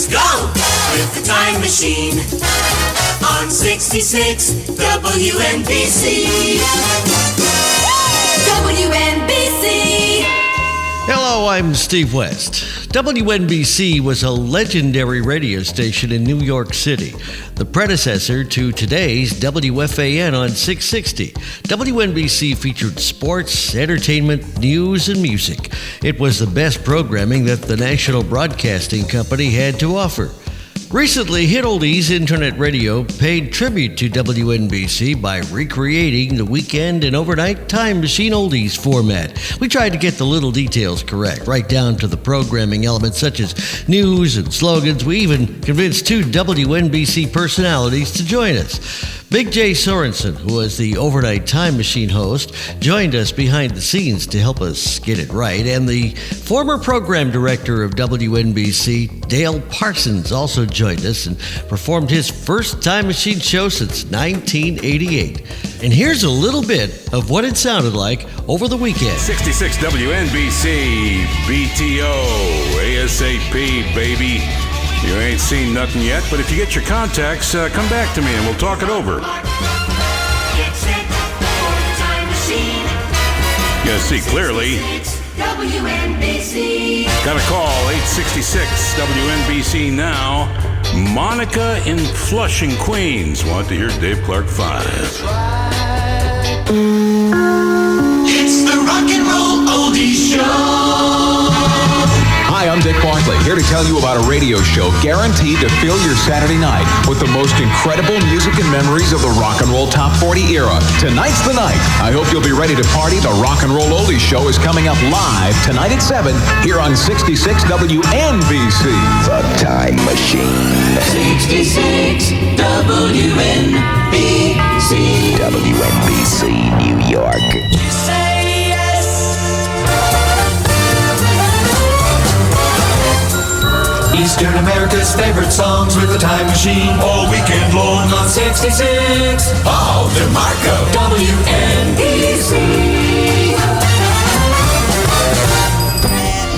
Let's go with the time machine on 66 WNBC. WNBC. Hello, I'm Steve West. WNBC was a legendary radio station in New York City, the predecessor to today's WFAN on 660. WNBC featured sports, entertainment, news, and music. It was the best programming that the National Broadcasting Company had to offer. Recently, HitOldies Internet Radio paid tribute to WNBC by recreating the weekend and overnight Time Machine Oldies format. We tried to get the little details correct, right down to the programming elements such as news and slogans. We even convinced two WNBC personalities to join us. Big J Sorensen, who was the overnight Time Machine host, joined us behind the scenes to help us get it right. And the former program director of WNBC, Dale Parsons, also joined us and performed his first Time Machine show since 1988. And here's a little bit of what it sounded like over the weekend. 66 WNBC, BTO, ASAP, baby. You ain't seen nothing yet, but if you get your contacts, come back to me and we'll talk it over. Get set for the time machine. You gotta see clearly. WNBC. Got a call, 866 WNBC now. Monica in Flushing, Queens. Want to hear Dave Clark 5. It's the Rock and Roll Oldies Show. Hi, I'm Dick Bartley, here to tell you about a radio show guaranteed to fill your Saturday night with the most incredible music and memories of the rock and roll top 40 era. Tonight's the night. I hope you'll be ready to party. The Rock and Roll Oldies Show is coming up live tonight at 7 here on 66 WNBC. The Time Machine. 66 WNBC. WNBC, New York. You say yes. Eastern America's favorite songs with the time machine. All weekend long on 66. Paul DeMarco. WNBC.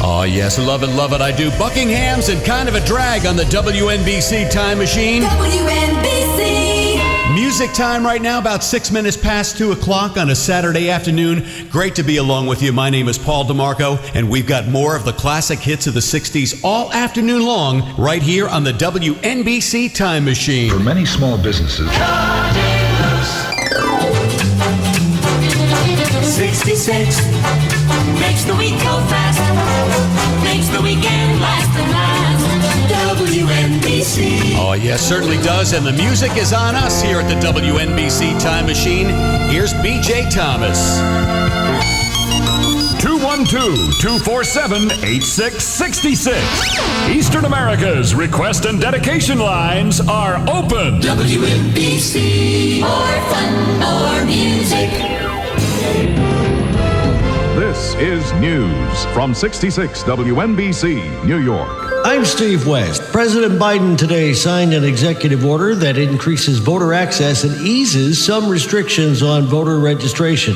Oh, yes, love it, I do. Buckingham's and Kind of a Drag on the WNBC Time Machine. WNBC. Music time right now, about 6 minutes past 2 o'clock on a Saturday afternoon. Great to be along with you. My name is Paul DeMarco, and we've got more of the classic hits of the 60s all afternoon long right here on the WNBC Time Machine. For many small businesses, 66 makes the week go fast, makes the weekend last and last. WNBC. Oh, yes, certainly does. And the music is on us here at the WNBC Time Machine. Here's BJ Thomas. 212-247-8666. Eastern America's request and dedication lines are open. WNBC. More fun, more music. This is news from 66 WNBC, New York. I'm Steve West. President Biden today signed an executive order that increases voter access and eases some restrictions on voter registration.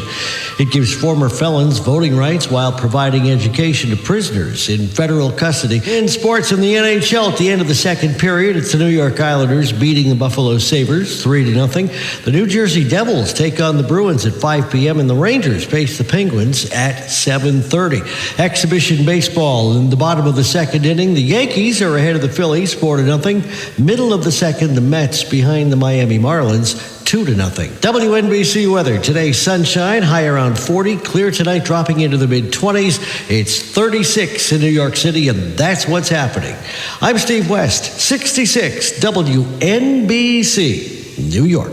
It gives former felons voting rights while providing education to prisoners in federal custody. In sports, in the NHL, at the end of the second period, it's the New York Islanders beating the Buffalo Sabres 3-0. The New Jersey Devils take on the Bruins at 5 p.m. and the Rangers face the Penguins at 7:30. Exhibition baseball in the bottom of the second inning. The Yankees are ahead of the Phillies 4-0. Middle of the second, the Mets behind the Miami Marlins 2-0. WNBC weather. Today, sunshine, high around 40. Clear tonight, dropping into the mid-20s. It's 36 in New York City, and that's what's happening. I'm Steve West, 66 WNBC, New York.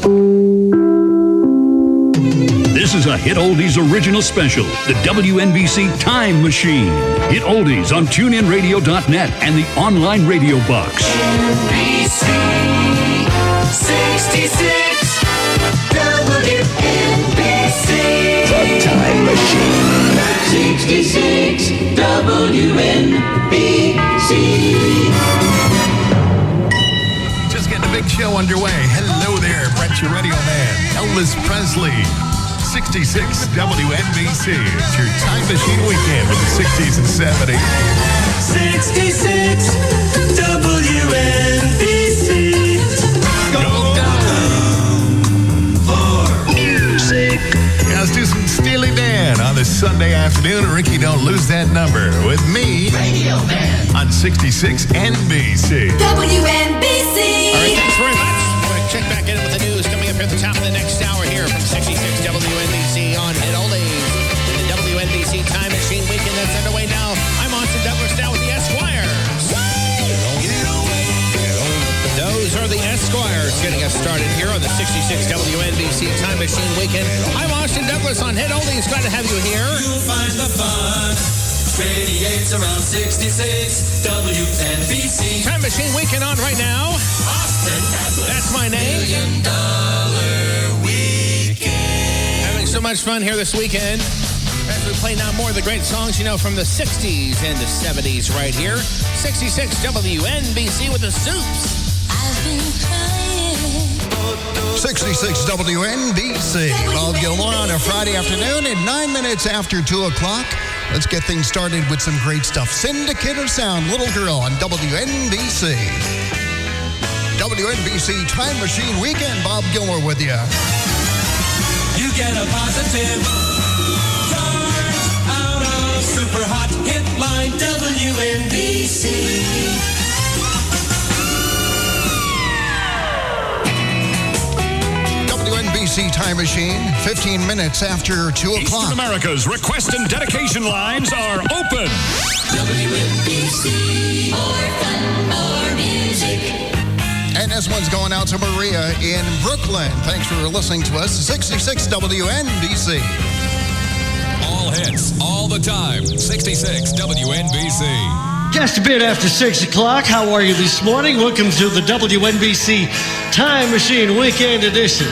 This is a Hit Oldies original special, the WNBC Time Machine. Hit Oldies on TuneInRadio.net and the online radio box. NBC 66 WNBC. The Time Machine. 66 WNBC. Just getting a big show underway. Hello there, Brett, your radio man, Elvis Presley. 66 WNBC. It's your Time Machine Weekend with the 60s and 70s. 66 WNBC. Sunday afternoon. Ricky, don't lose that number. With me, Radio Man, on 66 NBC. WNBC. All right, thanks very much. We're going to check back in with the news coming up here at the top of the next hour here from 66 WNBC on HitOldies. The WNBC Time Machine Weekend that's underway now. I'm Austin Douglas now with the Esquires. Those are the Esquires getting us started here on the 66 WNBC Time Machine Weekend. I'm Austin Douglas on HitOldies. Glad to have you here. You'll find the fun. Radiates around 66 WNBC. Time Machine Weekend on right now. Austin Douglas. That's my name. $1 Million Weekend. Having so much fun here this weekend. As we play now more of the great songs, you know, from the 60s and the 70s right here. 66 WNBC with the Soups. 66 WNBC. Bob Gilmore on a Friday afternoon at 9 minutes after 2 o'clock. Let's get things started with some great stuff. Syndicate of Sound, Little Girl on WNBC. WNBC Time Machine Weekend. Bob Gilmore with you. You get a positive charge out of super hot hit line WNBC. WNBC Time Machine, 15 minutes after 2 o'clock. Eastern America's request and dedication lines are open. WNBC, more fun, more music. And this one's going out to Maria in Brooklyn. Thanks for listening to us. 66 WNBC. All hits, all the time. 66 WNBC. Just a bit after 6 o'clock. How are you this morning? Welcome to the WNBC Time Machine Weekend Edition.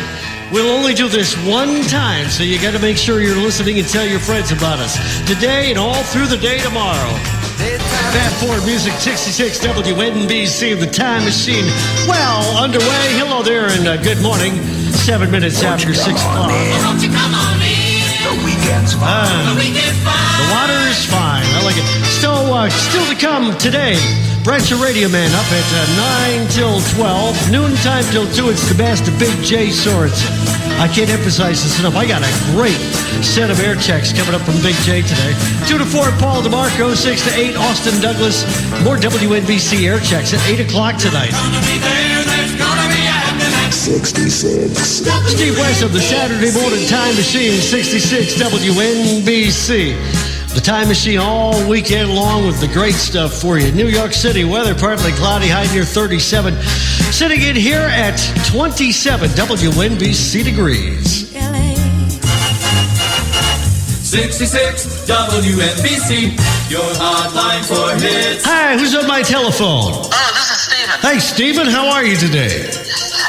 We'll only do this one time, so you got to make sure you're listening and tell your friends about us. Today and all through the day tomorrow. Fat Forward Music 66 WNBC, the Time Machine. Well, underway. Hello there and good morning. 7 minutes after 6 o'clock. Won't you come on in? The weekend's fine. The weekend's fine. The water is fine. I like it. Still to come today. Brent's your radio man up at 9 till 12. Noontime till 2. It's the best of Big J Sorensen. I can't emphasize this enough. I got a great set of air checks coming up from Big J today. 2 to 4, Paul DeMarco. 6 to 8, Austin Douglas. More WNBC air checks at 8 o'clock tonight. Gonna be there, there's gonna be happening. 66. Steve West of the Saturday Morning Time Machine, 66 WNBC. The Time Machine all weekend long with the great stuff for you. New York City weather partly cloudy, high near 37. Sitting in here at 27 WNBC degrees. 66 WNBC, your hotline for hits. Hi, who's on my telephone? Oh, this is Steven. Hey, Stephen, how are you today?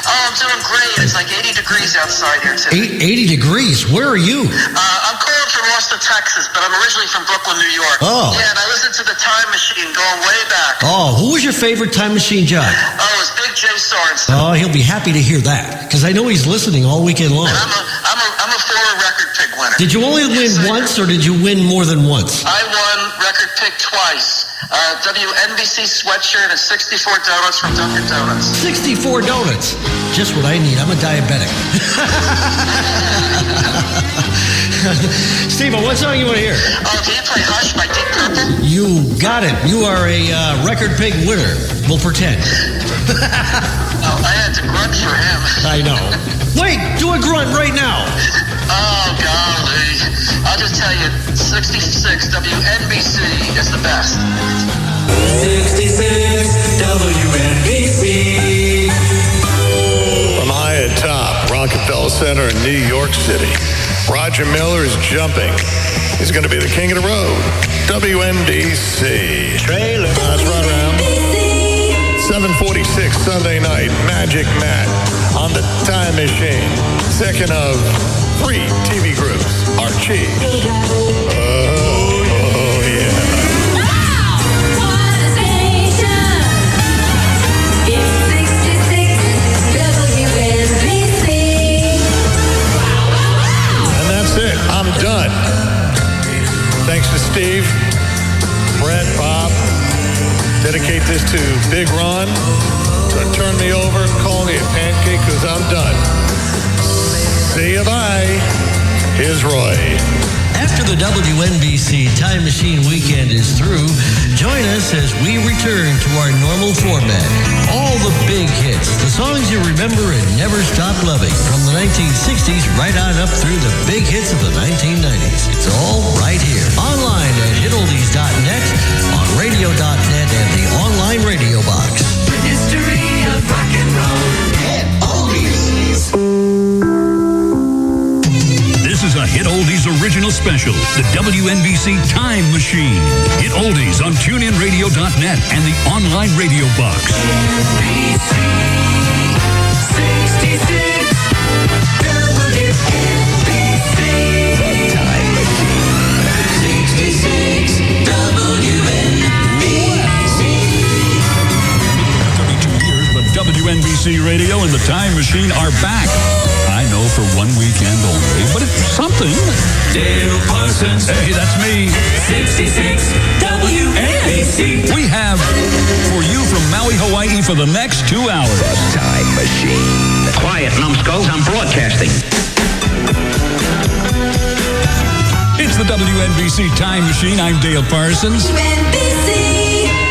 Oh, I'm doing great. It's like 80 degrees outside here today. 80 degrees. Where are you? I'm calling from Austin, Texas, but I'm originally from Brooklyn, New York. Oh. Yeah, and I listened to the Time Machine going way back. Oh, who was your favorite Time Machine job? Oh, it was Big J Sorensen. Oh, he'll be happy to hear that, because I know he's listening all weekend long. And I'm a former record pig winner. Did you only win once, or did you win more than once? I won record pig twice. WNBC sweatshirt and 64 donuts from Dunkin' Donuts. 64 donuts. Just what I need. I'm a diabetic. Steven, what song you want to hear? Oh, can you play Hush by Deep Purple? You got it. You are a record pig winner. We'll pretend. Oh, I had to grunt for him. I know. Wait, do a grunt right now. Oh, golly. I'll just tell you, 66 WNBC is the best. 66 WNBC. From high atop Rockefeller Center in New York City, Roger Miller is jumping. He's going to be the king of the road. WNBC. Trailer. That's right around. 7:46 Sunday night. Magic Matt on the Time Machine. Second of 3 TV groups. Archie. Oh, yeah. And that's it. I'm done. Thanks to Steve, Brett, Bob. Dedicate this to Big Ron. So turn me over and call me a pancake because I'm done. See you, bye. Here's Roy. After the WNBC Time Machine Weekend is through, join us as we return to our normal format. All the big hits, the songs you remember and never stop loving, from the 1960s right on up through the big hits of the 1990s. It's all right here. Online at HitOldies.net, on radio.net, and the online radio box. The history of rock and roll. HitOldies. This is a Hit Oldies original special, the WNBC Time Machine. Hit Oldies on TuneInRadio.net and the online radio box. NBC 66 WNBC. The Time Machine 66 WNBC. 32 years, but WNBC Radio and the Time Machine are back. I know for one weekend only, but it's something. Dale Parsons. Hey, that's me. 66 WNBC. We have for you from Maui, Hawaii for the next 2 hours. The Time Machine. Quiet, numbskulls. I'm broadcasting. It's the WNBC Time Machine. I'm Dale Parsons.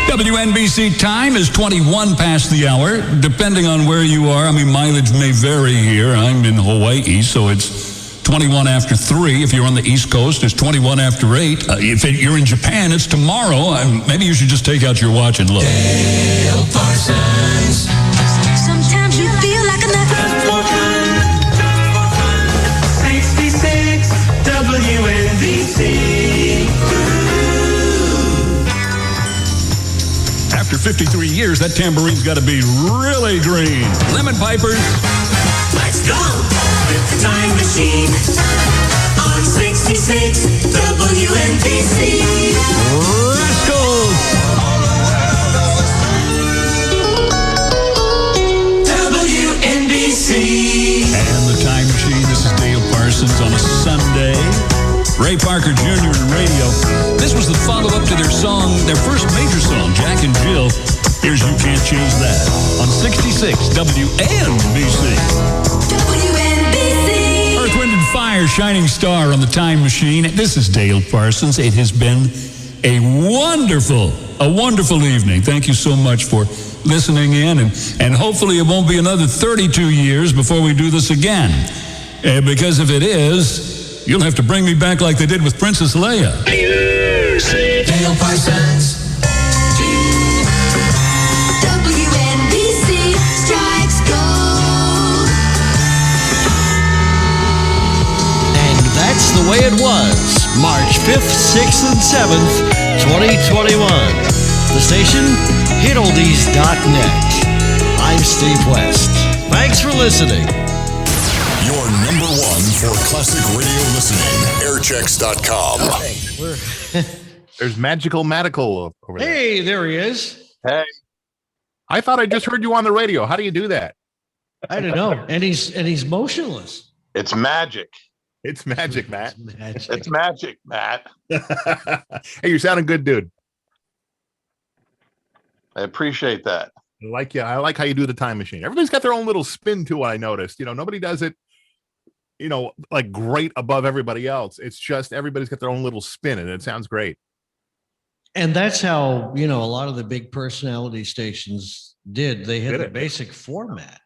WNBC time is 21 past the hour, depending on where you are. I mean, mileage may vary here. I'm in Hawaii, so it's 21 after 3. If you're on the East Coast, it's 21 after 8. If you're in Japan, it's tomorrow. Maybe you should just take out your watch and look. Dale Parsons. Sometimes you feel like a nut. 66 WNBC. After 53 years, that tambourine's got to be really green. Lemon Pipers. Let's go with the Time Machine on 66 WNBC. Rascals. WNBC. And the Time Machine. This is Dale Parsons on a Sunday. Ray Parker Jr. in radio. This was the follow-up to their song, their first major song, Jack and Jill. Here's You Can't Change That on 66 WNBC. WNBC. Earth, Wind, and Fire, Shining Star on the Time Machine. This is Dale Parsons. It has been a wonderful evening. Thank you so much for listening in, and hopefully it won't be another 32 years before we do this again. Because if it is, you'll have to bring me back like they did with Princess Leia. Dale Parsons. WNBC strikes gold. And that's the way it was, March 5th, 6th, and 7th, 2021. The station, HitOldies.net. I'm Steve West. Thanks for listening. Your number one for classic radio listening, airchecks.com. There's Magical Madical over there. Hey, there he is. Hey. I thought I just heard you on the radio. How do you do that? I don't know. And he's motionless. It's magic. It's magic, Matt. It's magic, Matt. Hey, you're sounding good, dude. I appreciate that. I like you. I like how you do the Time Machine. Everybody's got their own little spin to it, I noticed. Nobody does it, like great above everybody else. It's just everybody's got their own little spin, and it sounds great. And that's how, a lot of the big personality stations did. They had a basic format,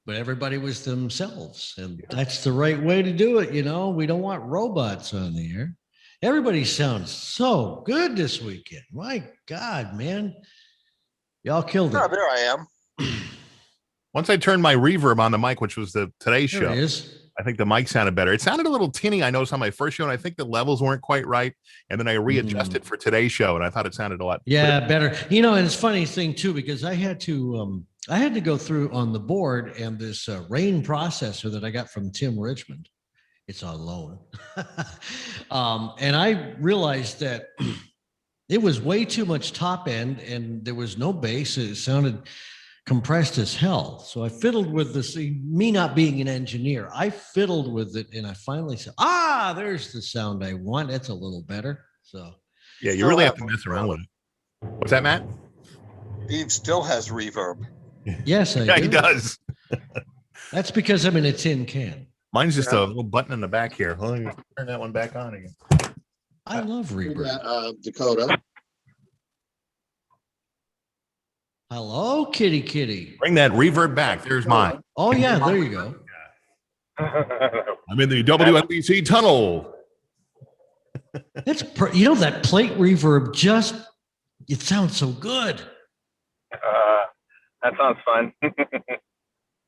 but everybody was themselves. And that's the right way to do it. We don't want robots on the air. Everybody sounds so good this weekend. My God, man. Y'all killed it. Oh, there I am. Once I turned my reverb on the mic, which was the Today Show, There it is. I think the mic sounded better. It sounded a little tinny. I noticed on my first show, and I think the levels weren't quite right. And then I readjusted for Today's Show, and I thought it sounded a lot better. And it's funny thing too, because I had to go through on the board and this rain processor that I got from Tim Richmond. It's on loan. And I realized that it was way too much top end and there was no bass. It sounded compressed as hell. So I fiddled with this, me not being an engineer, I fiddled with it and I finally said, there's the sound I want. It's a little better. So yeah, you really have to mess around with it. What's that, Matt? Steve still has reverb. Yes, I do. He does. That's because I'm in a tin can. Mine's just a little button in the back here. Let me turn that one back on again. I love reverb. Dakota. Hello, kitty. Bring that reverb back. There's mine. Oh, yeah, there you go. I'm in the WNBC tunnel. That plate reverb it sounds so good. That sounds fun.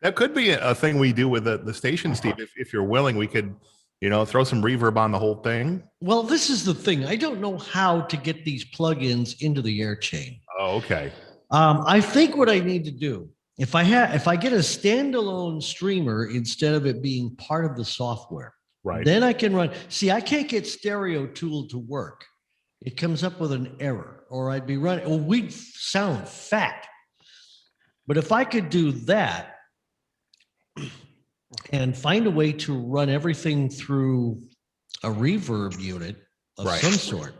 That could be a thing we do with the station, Steve. If you're willing, we could, throw some reverb on the whole thing. Well, this is the thing. I don't know how to get these plugins into the air chain. Oh, okay. I think what I need to do, if I get a standalone streamer instead of it being part of the software, right? Then I can run. See, I can't get Stereo Tool to work. It comes up with an error, or I'd be running. Well, we'd sound fat. But if I could do that and find a way to run everything through a reverb unit of some sort,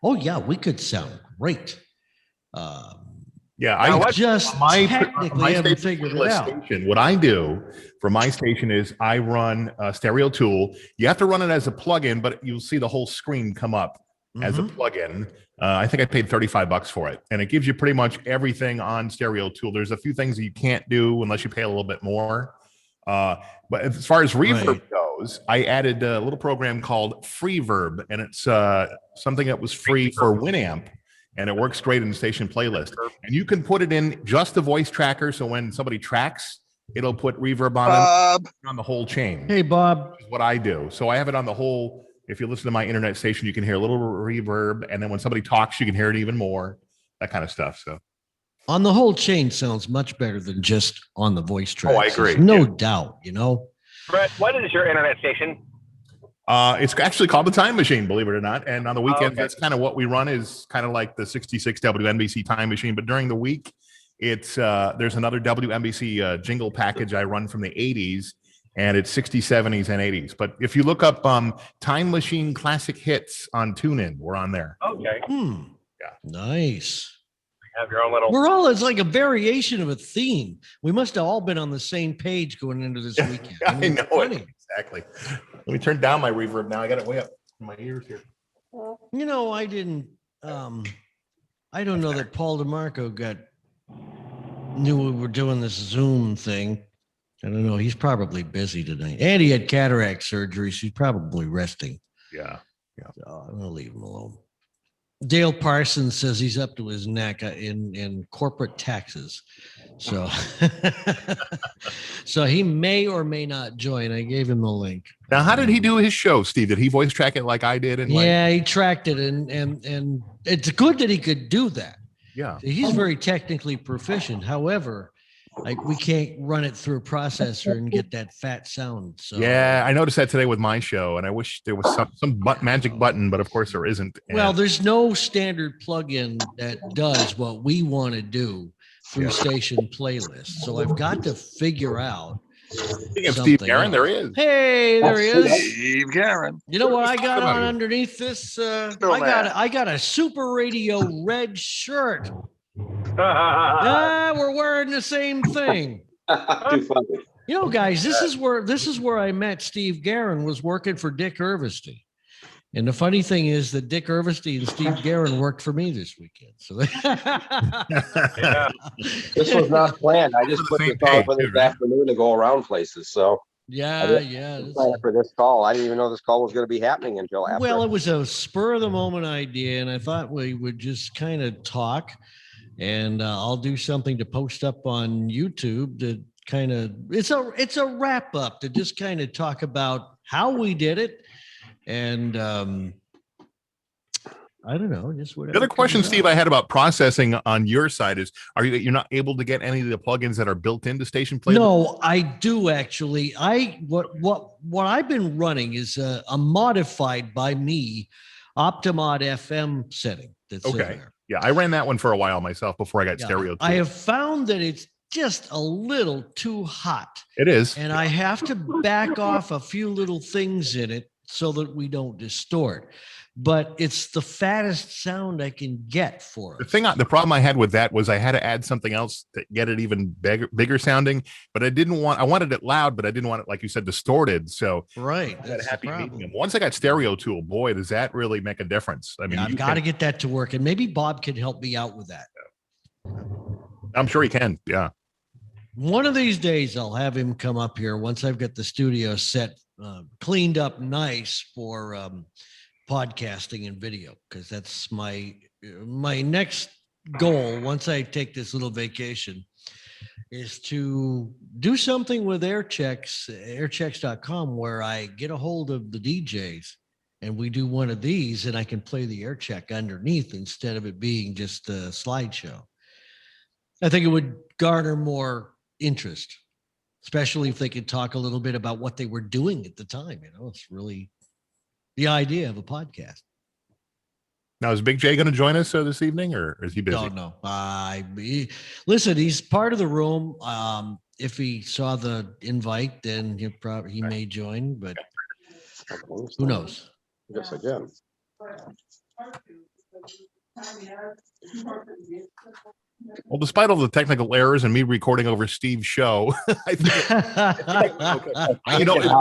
oh yeah, we could sound great. I just technically haven't figured it out. What I do for my station is I run Stereo Tool. You have to run it as a plugin, but you'll see the whole screen come up as a plugin. I think I paid $35 for it, and it gives you pretty much everything on Stereo Tool. There's a few things that you can't do unless you pay a little bit more. But as far as reverb goes, I added a little program called Freeverb, and it's something that was free for Winamp, and it works great in the station playlist. And you can put it in just the voice tracker, so when somebody tracks, it'll put reverb on the whole chain. Hey, Bob. Which is what I do. So I have it on the whole. If you listen to my internet station, you can hear a little reverb, and then when somebody talks, you can hear it even more. That kind of stuff. So on the whole chain sounds much better than just on the voice track. Oh, I agree. There's no doubt, Brett, what is your internet station? It's actually called the Time Machine, believe it or not. And on the weekends, that's kind of what we run, is kind of like the 66 WNBC Time Machine. But during the week, it's there's another WNBC jingle package I run from the 80s, and it's 60s, 70s, and 80s. But if you look up Time Machine Classic Hits on TuneIn, we're on there. Okay. Yeah. Nice. Have your own little. It's like a variation of a theme. We must have all been on the same page going into this weekend. I know it. Exactly. Let me turn down my reverb now. I got it way up in my ears here. I didn't. I don't know that Paul DeMarco knew we were doing this Zoom thing. I don't know. He's probably busy tonight, and he had cataract surgery, so he's probably resting. Yeah. So I'm gonna leave him alone. Dale Parsons says he's up to his neck in corporate taxes. So, so he may or may not join. I gave him the link. Now, how did he do his show, Steve? Did he voice track it like I did? He tracked it, and it's good that he could do that. Yeah. He's very technically proficient. However, we can't run it through a processor and get that fat sound. So yeah, I noticed that today with my show, and I wish there was some magic button, but of course there isn't. Well, there's no standard plugin that does what we want to do through station playlists. So I've got to figure out. Speaking of Steve Guerin, there he is. Hey, there he is. Steve Guerin. You know what I got on underneath this? I got a Super Radio red shirt. We're wearing the same thing. Too funny. Guys, this is where I met Steve Guerin. Was working for Dick Irvesty. And the funny thing is that Dick Irvesty and Steve Guerin worked for me this weekend. So This was not planned. I just put this on for this afternoon to go around places. So yeah. For this call, I didn't even know this call was going to be happening until after. Well, it was a spur of the moment idea, and I thought we would just kind of talk. And I'll do something to post up on YouTube to kind of it's a wrap up to just kind of talk about how we did it, and I don't know, just whatever. The other question, Steve, I had about processing on your side is: you're not able to get any of the plugins that are built into Station Playlist? No, I do actually. What I've been running is a modified by me Optimod FM setting. That's in there. Yeah, I ran that one for a while myself before I got Stereo. I have found that it's just a little too hot. It is. And I have to back off a few little things in it so that we don't distort. but it's the fattest sound I can get for it. The problem I had with that was I had to add something else to get it even bigger sounding, but I wanted it loud, but I didn't want it, like you said, distorted. So right, I had a happy medium. Once I got Stereo Tool, boy, does that really make a difference. I mean, I've got to get that to work, and maybe Bob can help me out with that. I'm sure he can. Yeah. One of these days, I'll have him come up here once I've got the studio set, cleaned up nice for podcasting and video, because that's my next goal once I take this little vacation is to do something with airchecks.com where I get a hold of the DJs and we do one of these and I can play the air check underneath instead of it being just a slideshow. I think it would garner more interest, especially if they could talk a little bit about what they were doing at the time. It's really the idea of a podcast. Now, is Big J going to join us this evening, or is he busy? No. Listen, he's part of the room. If he saw the invite, then he may join, but who knows? Yes, I can. Well, despite all the technical errors and me recording over Steve's show, I think it's funny. I don't think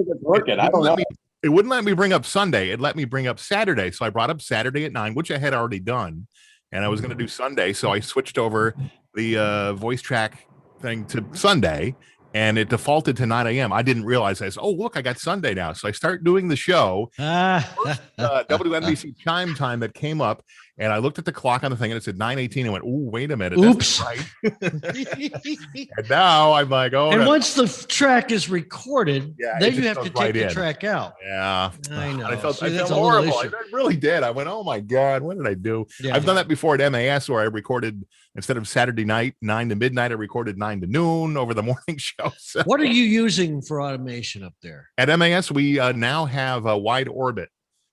it's working. I don't know. It wouldn't let me bring up Sunday. It let me bring up Saturday. So I brought up Saturday at 9, which I had already done. And I was going to do Sunday. So I switched over the voice track thing to Sunday, and it defaulted to 9 a.m. I didn't realize this. Oh, look, I got Sunday now. So I start doing the show. WNBC chime time that came up, and I looked at the clock on the thing, and it said 9:18. I went, "Oh, wait a minute, oops!" Right. And now I'm like, "Oh!" And once the track is recorded, then you have to take the track out. Yeah, I know. I felt horrible. I really did. I went, "Oh my god, what did I do?" I've done that before at MAS, where I recorded instead of Saturday night 9 to midnight, I recorded 9 to noon over the morning show. So. What are you using for automation up there? At MAS, we now have a Wide Orbit,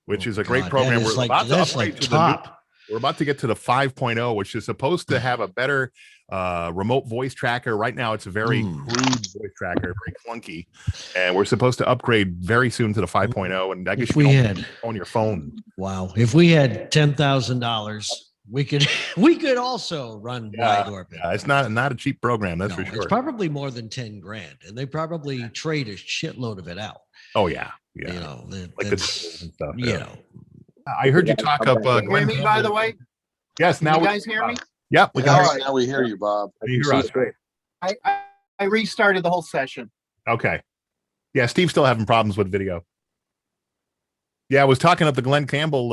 which is a great program. We're about to upgrade to the new. We're about to get to the 5.0, which is supposed to have a better remote voice tracker. Right now, it's a very crude voice tracker, very clunky. And we're supposed to upgrade very soon to the 5.0. And I guess you can on your phone. Wow. If we had $10,000, we could also run Wide Orbit. Yeah, it's not a cheap program, that's for sure. It's probably more than $10,000, and they probably trade a shitload of it out. Oh, yeah. You know, like the and stuff. You know. I heard you talk up. Hear me, by the way? Yes. Now you guys hear me? Yep. All right, now we hear you, Bob. You hear us, right? I restarted the whole session. Okay. Yeah, Steve's still having problems with video. Yeah, I was talking up the Glenn Campbell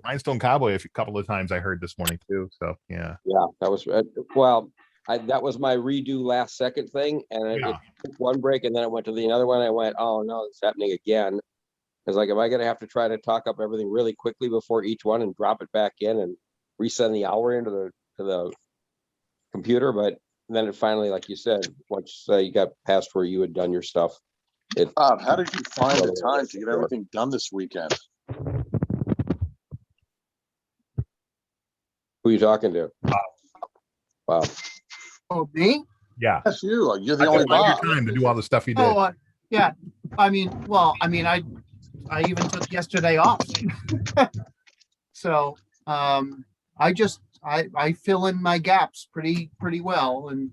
Rhinestone Cowboy a couple of times I heard this morning too. So yeah. Yeah, that was that was my redo last second thing, and it took one break, and then I went to the other one. I went, oh no, it's happening again. Because like, am I going to have to try to talk up everything really quickly before each one and drop it back in and resend the hour into the computer? But then it finally, like you said, once you got past where you had done your stuff. Bob, how did you find the time to get everything done this weekend? Who are you talking to? Wow. Oh, me? Yeah. That's you. You're the only Bob. Your time to do all the stuff you did. Oh, yeah. I even took yesterday off. So I fill in my gaps pretty well, and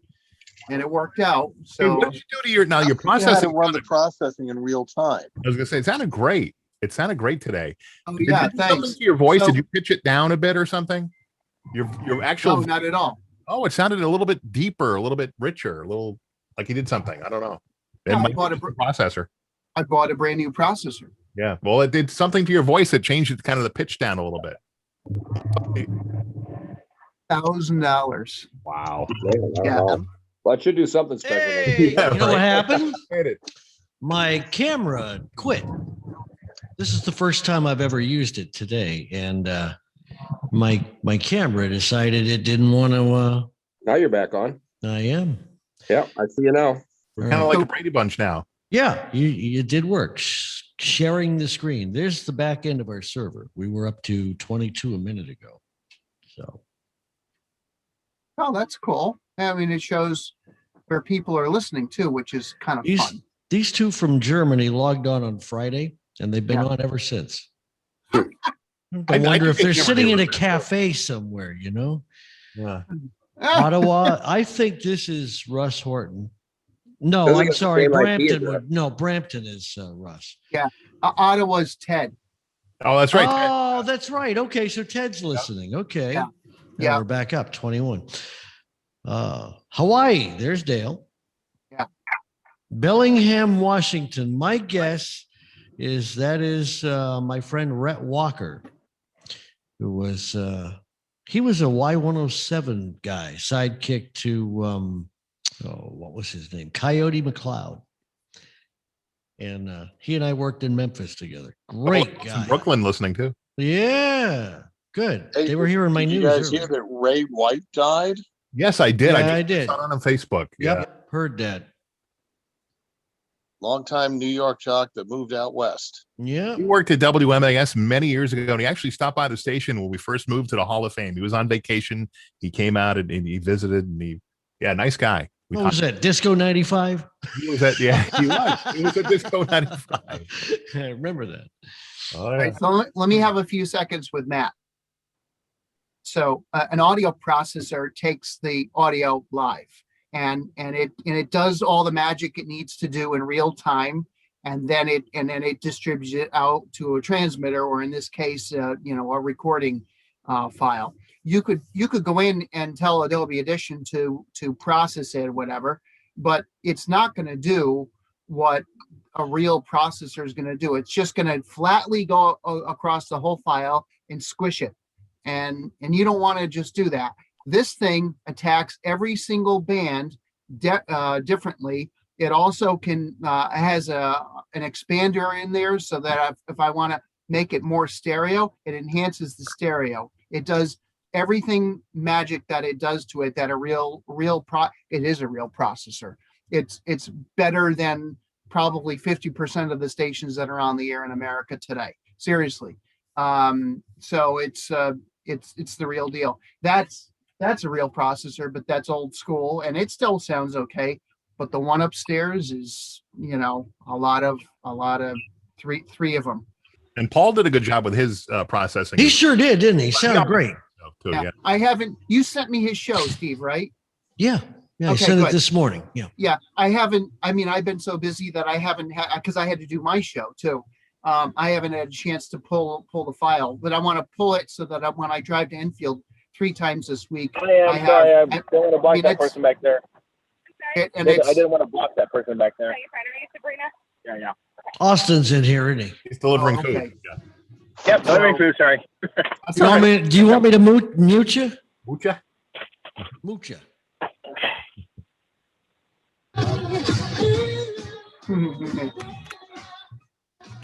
it worked out. So hey, what did you do to your processing? Run the processing in real time. I was gonna say it sounded great. It sounded great today. Oh yeah, thanks. Something to your voice? Did you pitch it down a bit or soming? Your actual? No, not at all. Oh, it sounded a little bit deeper, a little bit richer, a little like he did something. I don't know. I bought a processor. I bought a brand new processor. Yeah, well, it did something to your voice that changed it, kind of the pitch down a little bit. $1,000. Wow. Yeah. Well, it should do something special. Hey, you know what happened? My camera quit. This is the first time I've ever used it today, and my camera decided it didn't want to. Now you're back on. I am. Yeah, I see you now. We're kind of like a Brady Bunch now. Yeah, it did work. Sharing the screen. There's the back end of our server. We were up to 22 a minute ago. So. Oh, that's cool. I mean, it shows where people are listening too, which is kind of fun. These two from Germany logged on Friday, and they've been on ever since. I wonder if they're sitting in a cafe somewhere, you know? Yeah. Ottawa. I think this is Russ Horton. No, Doesn't I'm get the sorry. same IP Brampton. address. No, Brampton is Russ. Yeah. Ottawa's Ted. Oh, that's right. Oh, that's right. Okay, so Ted's listening. Okay. Yeah. Now Yeah. we're back up 21. Hawaii. There's Dale. Yeah. Bellingham, Washington. My guess is that is my friend Rhett Walker, who was he was a Y107 guy, sidekick to what was his name? Coyote McLeod. And he and I worked in Memphis together. Great guy. From Brooklyn listening too. Yeah, good. Hey, they were here in my did news. you guys earlier. hear that Ray White died? Yes, I did. Yeah, I I did. saw it on Facebook. Yep, heard that. Longtime New York jock that moved out west. Yeah. He worked at WMAS many years ago, and he actually stopped by the station when we first moved to the Hall of Fame. He was on vacation. He came out and he visited, and nice guy. What was that? Disco 95? He was at, he was. He was at Disco 95. I remember that. Oh, Right, so let me have a few seconds with Matt. So an audio processor takes the audio live and it does all the magic it needs to do in real time, and then it distributes it out to a transmitter, or in this case, a recording file. You could go in and tell Adobe Audition to process it or whatever, but it's not going to do what a real processor is going to do. It's just going to flatly go across the whole file and squish it. And you don't want to just do that. This thing attacks every single band differently. It also has an expander in there so that if I want to make it more stereo, it enhances the stereo. It does everything magic that it does to it that it is a real processor. It's better than probably 50% of the stations that are on the air in America today. Seriously. So it's the real deal. That's a real processor, but that's old school and it still sounds okay. But the one upstairs is, a lot of three of them. And Paul did a good job with his processing. He sure did, didn't he? Sounded great. Too, yeah. I haven't. You sent me his show, Steve, right? Yeah. Yeah. Okay, I sent good. it this morning. Yeah. Yeah. I haven't. I mean, I've been so busy that I haven't had, because I had to do my show too. I haven't had a chance to pull the file, but I want to pull it so that when I drive to Enfield 3 times this week, I don't want to block that person back there. I didn't want to block that person back there. Yeah. Austin's in here, isn't he? He's delivering okay. food. Yeah. Yep, delivering food. Sorry. Do you want me to mute you? Mucha? Mucha.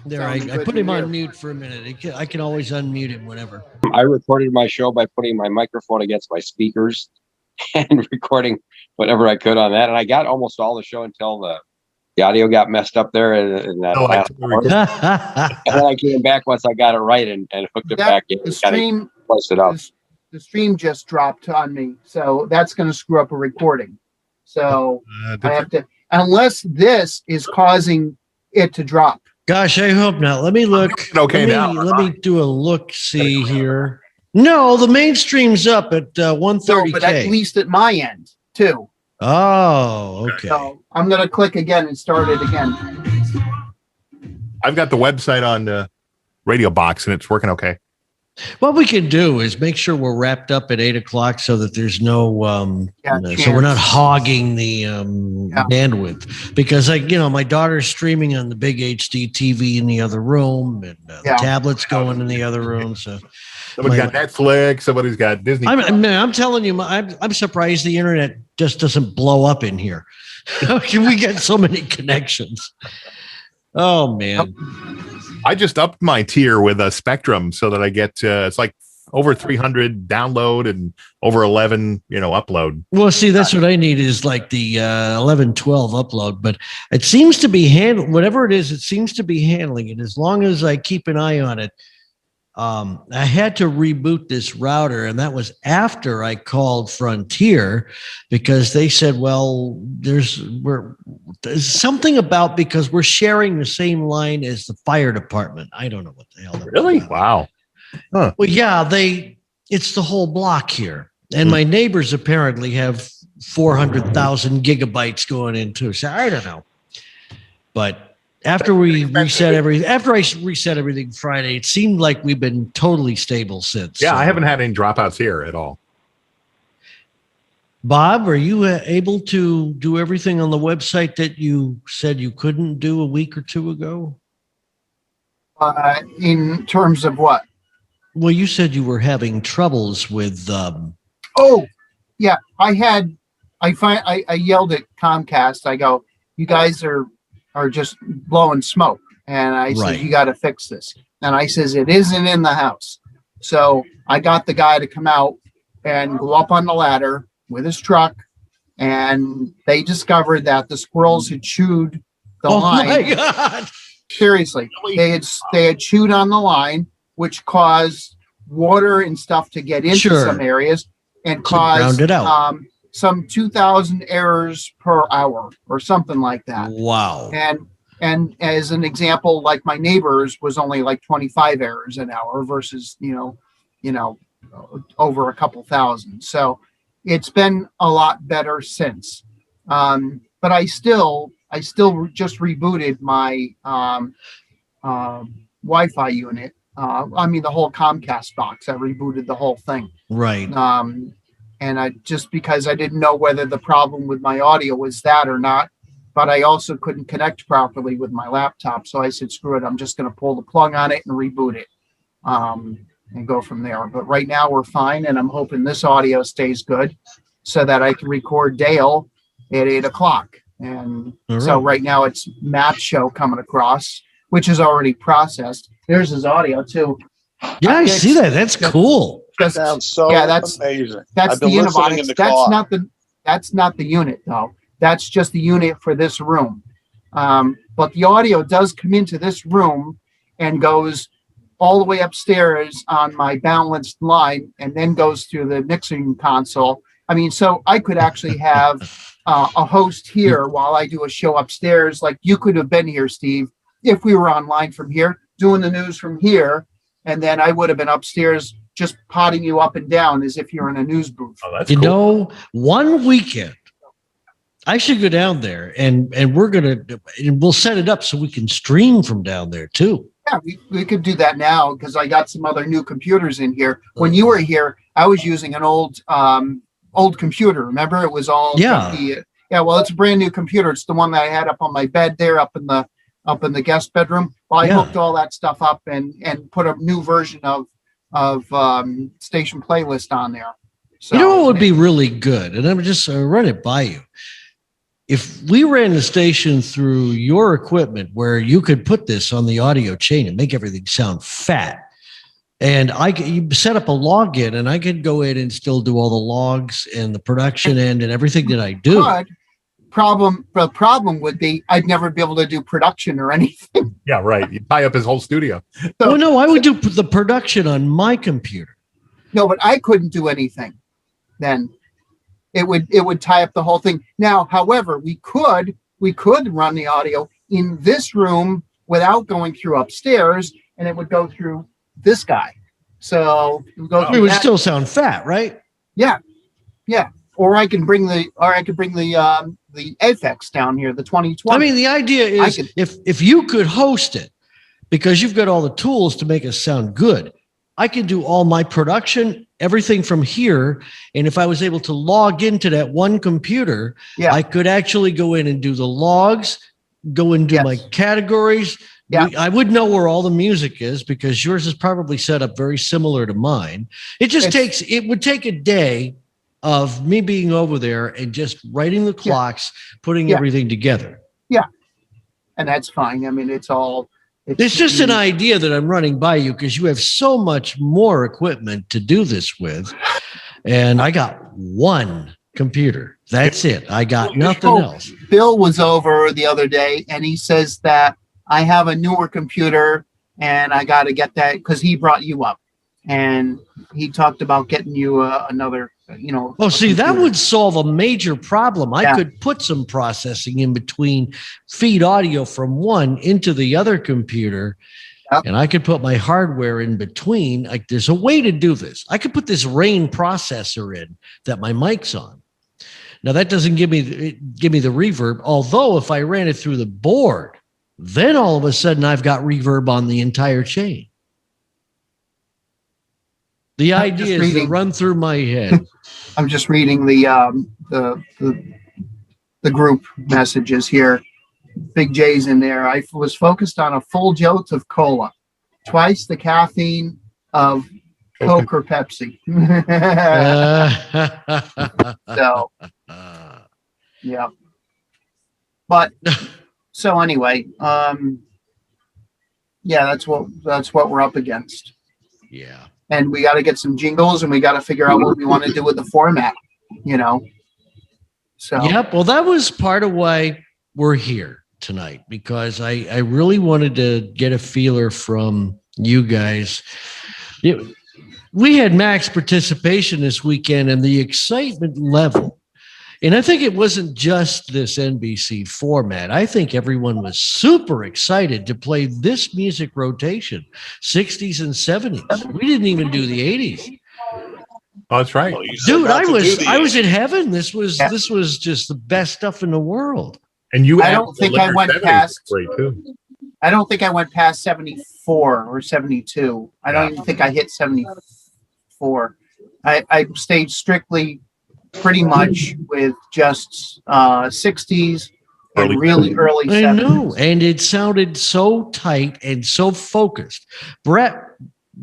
There, I put him on mute for a minute. I can always unmute him whenever. I recorded my show by putting my microphone against my speakers and recording whatever I could on that. And I got almost all the show until the audio got messed up there. And then I came back once I got it right and hooked it back in. The stream, it up. The stream just dropped on me. So that's going to screw up a recording. So I have to, unless this is causing it to drop. Gosh, I hope not. Let me look. Okay, let me do a look-see here. No, the mainstream's up at 130K. No, but at least at my end, too. Oh, okay. So I'm going to click again and start it again. I've got the website on the Radio Box, and it's working okay. What we can do is make sure we're wrapped up at 8 o'clock so that there's no, so we're not hogging the bandwidth, because my daughter's streaming on the big HD TV in the other room, and the tablet's going in the other room. So somebody's got Netflix, somebody's got Disney. I'm telling you, I'm surprised the internet just doesn't blow up in here. We get so many connections. Oh man. I just upped my tier with a Spectrum so that I get it's like over 300 download and over 11 upload. Well, see, that's what I need is like the 11, 12 upload, but it seems to be whatever it is, it seems to be handling it as long as I keep an eye on it. I had to reboot this router, and that was after I called Frontier because they said, well, there's something about because we're sharing the same line as the fire department. I don't know what the hell. Really? Wow. Huh. Well, yeah, it's the whole block here. And my neighbors apparently have 400,000 gigabytes going into. So I don't know. But after I reset everything Friday, it seemed like we've been totally stable since. Yeah, I haven't had any dropouts here at all. Bob, are you able to do everything on the website that you said you couldn't do a week or two ago? In terms of what? Well, you said you were having troubles with. Oh, yeah. I yelled at Comcast. I go, you guys are just blowing smoke. And I said, you got to fix this. And I says, it isn't in the house. So I got the guy to come out and go up on the ladder with his truck. And they discovered that the squirrels had chewed the line. Oh my God. Seriously. They had chewed on the line, which caused water and stuff to get into some areas and caused some 2,000 errors per hour or something like that. Wow. And as an example, like my neighbors was only like 25 errors an hour versus, over a couple thousand. So it's been a lot better since. But I still just rebooted my Wi-Fi unit. The whole Comcast box. I rebooted the whole thing. Right. And I just because I didn't know whether the problem with my audio was that or not, but I also couldn't connect properly with my laptop. So I said, screw it. I'm just going to pull the plug on it and reboot it and go from there. But right now we're fine. And I'm hoping this audio stays good so that I can record Dale at 8:00. And so right now it's Matt's show coming across, which is already processed. There's his audio too. Yeah, I see that. That's cool. That sounds so amazing. That's the unit audio. That's not the unit though. That's just the unit for this room. But the audio does come into this room and goes all the way upstairs on my balanced line and then goes through the mixing console. So I could actually have a host here while I do a show upstairs. Like you could have been here, Steve, if we were online from here, doing the news from here. And then I would have been upstairs just potting you up and down as if you're in a news booth. Oh, that's cool. One weekend, I should go down there and we'll set it up so we can stream from down there too. Yeah, we could do that now because I got some other new computers in here. When you were here, I was using an old computer. Remember, it was all well, it's a brand new computer. It's the one that I had up on my bed there, up in the guest bedroom. Well, I hooked all that stuff up and put a new version of station playlist on there. So what would be really good, and I'm just run it by you. If we ran the station through your equipment where you could put this on the audio chain and make everything sound fat, and you set up a login and I could go in and still do all the logs and the production end and everything that I do. The problem would be I'd never be able to do production or anything. Yeah, right. You tie up his whole studio. So, no, I would do the production on my computer. No, but I couldn't do anything then. It would tie up the whole thing. Now, however, we could run the audio in this room without going through upstairs, and it would go through this guy. So it would still sound fat, right? Yeah. Or I can bring the FX down here, the 2020. The idea is if you could host it, because you've got all the tools to make us sound good, I can do all my production, everything from here. And if I was able to log into that one computer, I could actually go in and do the logs, go and do my categories. Yeah. I would know where all the music is because yours is probably set up very similar to mine. It would take a day of me being over there and just writing the clocks, putting everything together. Yeah. And that's fine. It's just an idea that I'm running by you because you have so much more equipment to do this with. And I got one computer. That's it. I got nothing else. Bill was over the other day and he says that I have a newer computer and I got to get that because he brought you up, and he talked about getting you another, Oh, see, that would solve a major problem. I Yeah. could put some processing in between, feed audio from one into the other computer, and I could put my hardware in between. Like, there's a way to do this. I could put this rain processor in that my mic's on. Now, that doesn't give me the reverb, although if I ran it through the board, then all of a sudden I've got reverb on the entire chain. The idea is to run through my head. I'm just reading the group messages here. Big J's in there. I was focused on a full jolt of cola, twice the caffeine of Coke or Pepsi. So, yeah. But so anyway, yeah, that's what we're up against. Yeah. And we got to get some jingles, and we got to figure out what we want to do with the format, So yep. Well, that was part of why we're here tonight, because I really wanted to get a feeler from you guys. We had max participation this weekend, and the excitement level. And I think it wasn't just this NBC format. I think everyone was super excited to play this music rotation, 60s and 70s. We didn't even do the 80s. Oh, that's right. Dude, I was in heaven. This was just the best stuff in the world. And I don't think I went past 74 or 72. I don't even think I hit 74. I stayed strictly pretty much with just 60s and really early 70s. I know, and it sounded so tight and so focused. Brett,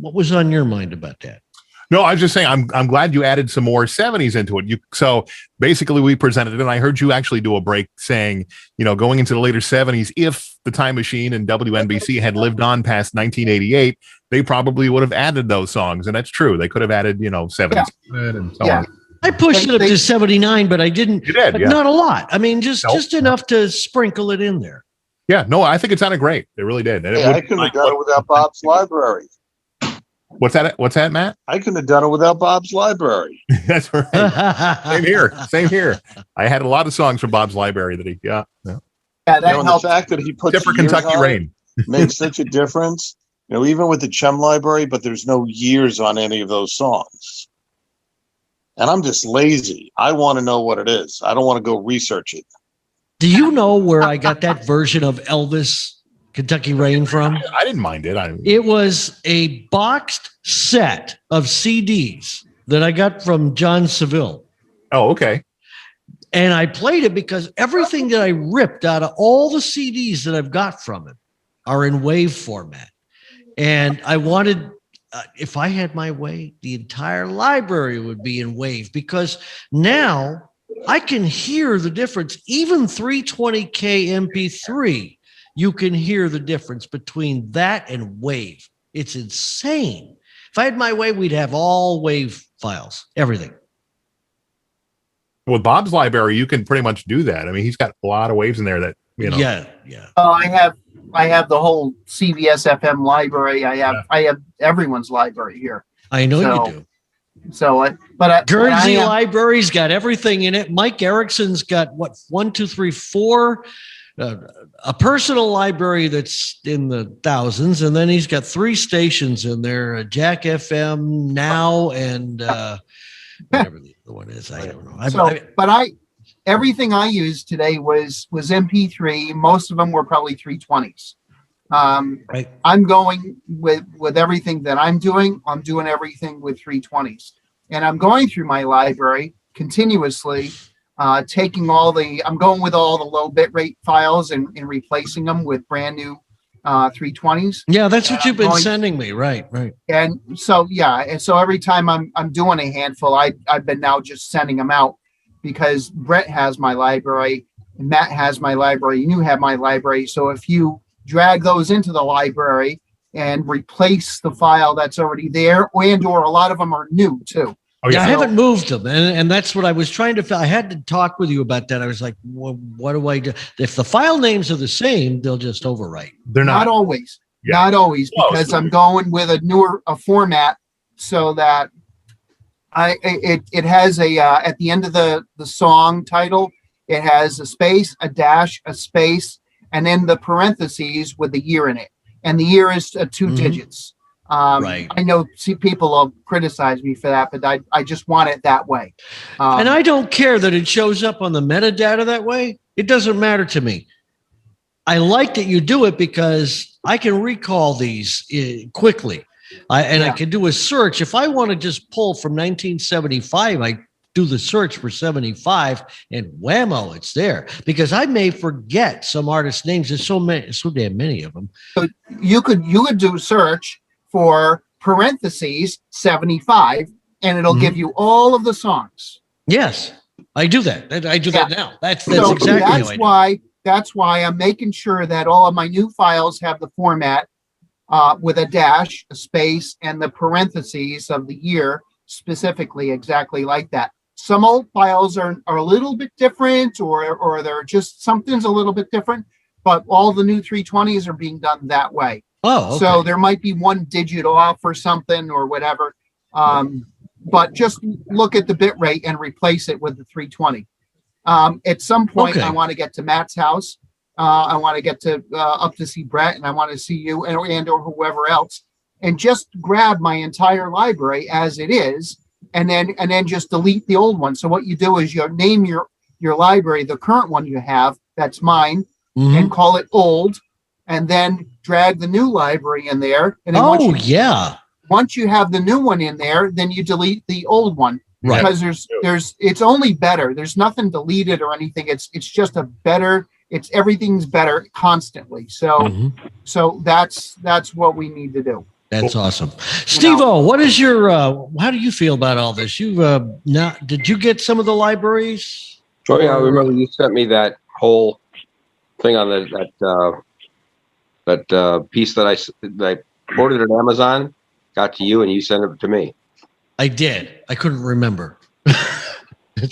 what was on your mind about that? No, I was just saying, I'm glad you added some more 70s into it. So basically we presented it, and I heard you actually do a break saying, going into the later 70s, if the Time Machine and WNBC had lived on past 1988, they probably would have added those songs. And that's true. They could have added, 70s and so on. I pushed it up to 79, but I didn't. You did, yeah. Not a lot. I mean, just enough to sprinkle it in there. Yeah, no, I think it sounded great. It really did. And I couldn't have done it without Bob's library. What's that, Matt? I couldn't have done it without Bob's library. That's right. Same here. I had a lot of songs from Bob's library that that helped. The fact that he puts except for Kentucky Rain makes such a difference. Even with the Chem library, but there's no years on any of those songs. And I'm just lazy. I want to know what it is. I don't want to go research it. Do you know where I got that version of Elvis Kentucky Rain from? I didn't mind it. It was a boxed set of CDs that I got from John Seville. Oh, okay. And I played it because everything that I ripped out of all the CDs that I've got from it are in WAV format. And I wanted, if I had my way, the entire library would be in WAV, because now I can hear the difference. Even 320K MP3, you can hear the difference between that and WAV. It's insane. If I had my way, we'd have all WAV files, everything. With Bob's library, you can pretty much do that. I mean, he's got a lot of waves in there that, Yeah. Oh, I have the whole CVS FM library. I have everyone's library here. I know you do. So, Guernsey Library's got everything in it. Mike Erickson's got 1, 2, 3, 4. A personal library that's in the thousands, and then he's got 3 stations in there: Jack FM, Now, and whatever the other one is. I don't know. Everything I used today was MP3. Most of them were probably 320s. Right. I'm going with everything that I'm doing. I'm doing everything with 320s, and I'm going through my library continuously, I'm going with all the low bit rate files and replacing them with brand new 320s. Yeah, that's what you've been sending me. Right. And so every time I'm doing a handful, I've been now just sending them out, because Brett has my library, and Matt has my library, and you have my library. So if you drag those into the library and replace the file that's already there, or a lot of them are new too. Oh, yeah. I haven't moved them, and that's what I was trying to. I had to talk with you about that. I was like, well, what do I do? If the file names are the same, they'll just overwrite. They're not always. Not always, because I'm going with a format so that it has at the end of the song title, it has a space, a dash, a space, and then the parentheses with the year in it. And the year is 2 digits. Right. I know people will criticize me for that, but I just want it that way. And I don't care that it shows up on the metadata that way. It doesn't matter to me. I like that you do it because I can recall these quickly. I can do a search. If I want to just pull from 1975, I do the search for 75 and whammo, it's there. Because I may forget some artist names. There's so damn many of them. So you could do search for parentheses 75, and it'll give you all of the songs. Yes, I do that. I do that now. That's exactly how I do it. That's why I'm making sure that all of my new files have the format with a dash, a space, and the parentheses of the year specifically exactly like that. Some old files are a little bit different, or they're just something's a little bit different, but all the new 320s are being done that way. Oh, okay. So there might be 1 digit off or something or whatever, but just look at the bit rate and replace it with the 320. At some point, I want to get to Matt's house. I want to get to up to see Brett, and I want to see you and or whoever else, and just grab my entire library as it is, and then just delete the old one. So what you do is you name your library, the current one you have, that's mine, and call it old, and then drag the new library in there. And then once you have the new one in there, then you delete the old one. Right. Because it's only better. There's nothing deleted or anything. It's just everything's better constantly. So so that's what we need to do. That's awesome. Steve-O, what is your how do you feel about all this? Did you get some of the libraries? Oh yeah, I remember you sent me that whole thing on that piece that I ordered at Amazon, got to you, and you sent it to me. I did. I couldn't remember. I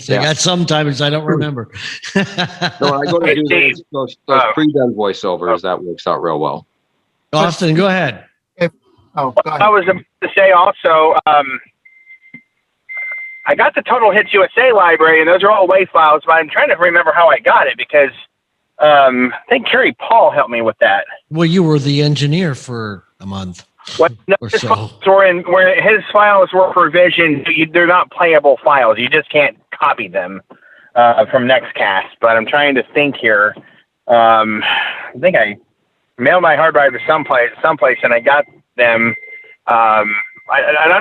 got sometimes I don't remember. No, I go to do those pre-done voiceovers. That works out real well. Austin, go ahead. Go ahead. I was about to say also, I got the Total Hits USA library, and those are all WAV files, but I'm trying to remember how I got it because I think Kerry Paul helped me with that. Well, you were the engineer for a month. His files where his files were for Vision, they're not playable files. You just can't copy them from Nextcast. But I'm trying to think here. I think I mailed my hard drive to someplace, and I got them. I'm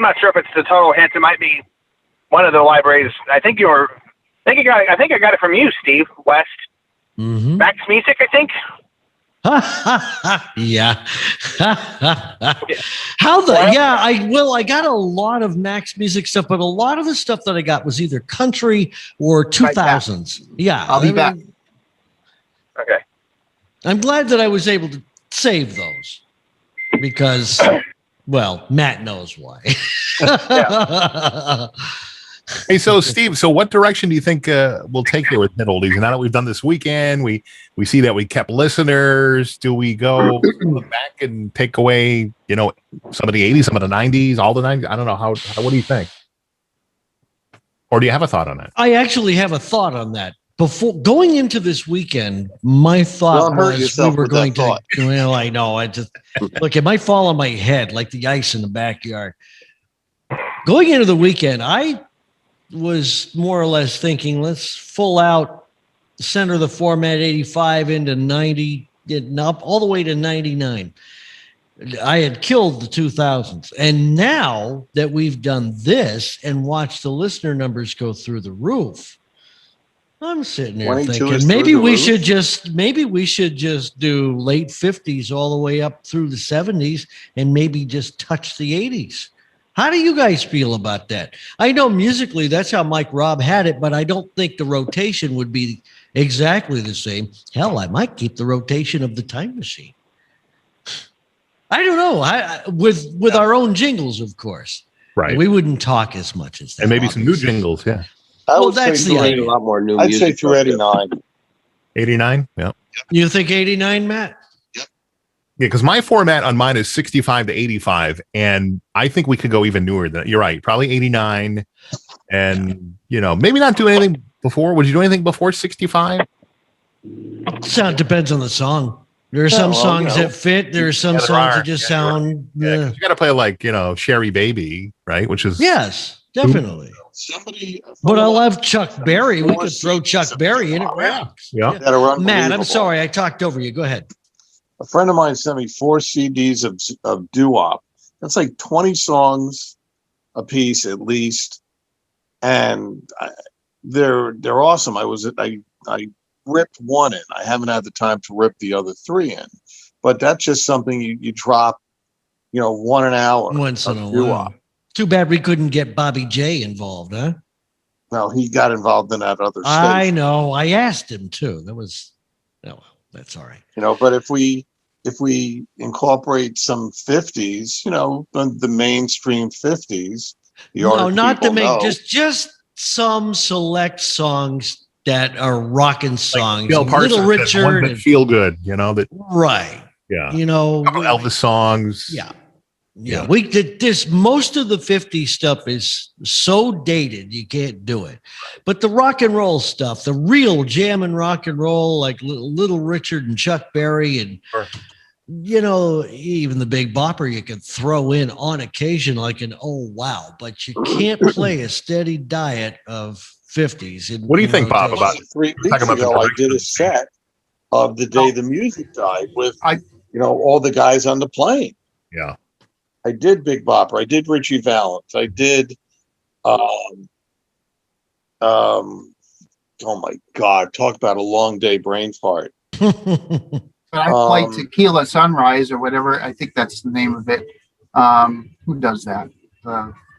not sure if it's the Total Hits. It might be one of the libraries. I think I got it from you, Steve West. Max Music, I think. Yeah. I got a lot of Max Music stuff, but a lot of the stuff that I got was either country or 2000s. Yeah. I'll be back. Okay. I'm glad that I was able to save those because, well, Matt knows why. Hey, so Steve, what direction do you think we'll take here with HitOldies? Now that we've done this weekend, we see that we kept listeners. Do we go back and take away, some of the 80s, some of the 90s, all the 90s? I don't know. How what do you think? Or do you have a thought on that? I actually have a thought on that. Before going into this weekend, my thought was we were going to. Well, I know. I just look. It might fall on my head like the ice in the backyard. Going into the weekend, I was more or less thinking, let's full out center the format 85 into 90, up all the way to 99. I had killed the 2000s. And now that we've done this and watched the listener numbers go through the roof, I'm sitting there thinking maybe we should just do late 50s all the way up through the 70s and maybe just touch the 80s. How do you guys feel about that? I know musically that's how Mike Robb had it, but I don't think the rotation would be exactly the same. Hell, I might keep the rotation of the Time Machine. I don't know. With our own jingles, of course. Right. We wouldn't talk as much as that. And maybe some new jingles, yeah. Well, that's the idea. A lot more new I'd music say through 89. 89? Yeah. You think 89, Matt? Yeah, because my format on mine is 65 to 85, and I think we could go even newer than that. You're right, probably 89, and maybe not do anything before. Would you do anything before 65? Sound depends on the song. There are some songs that fit. There are some songs that just sound. You got to play like Sherry Baby, right? Which is yes, definitely. But I love Chuck Berry. We could throw Chuck Berry in. It rocks. Yeah. Matt, I'm sorry, I talked over you. Go ahead. A friend of mine sent me 4 CDs of doo-wop. That's like 20 songs a piece at least, and they're awesome. I ripped one in. I haven't had the time to rip the other 3 in, but that's just something you drop, 1 an hour. Once in a while. Too bad we couldn't get Bobby J involved, huh? Well, he got involved in that other station. I know. I asked him too. That's all right. But if we incorporate some 50s, the mainstream 50s, just some select songs that are rocking songs. Bill Parsons, Little Richard, that feel good, that right. Yeah, Elvis songs. Yeah, we did this. Most of the 50s stuff is so dated you can't do it. But the rock and roll stuff, the real jam and rock and roll, like Little Richard and Chuck Berry, and even the Big Bopper, you could throw in on occasion like an oh wow, but you can't play a steady diet of 50s. What do you think, Bob? About 3 weeks ago, I did a set of the day the music died with all the guys on the plane. Yeah. I did Big Bopper. I did Richie Valens. I did, oh my God, talk about a long day brain fart. But I played Tequila Sunrise or whatever. I think that's the name of it. Who does that?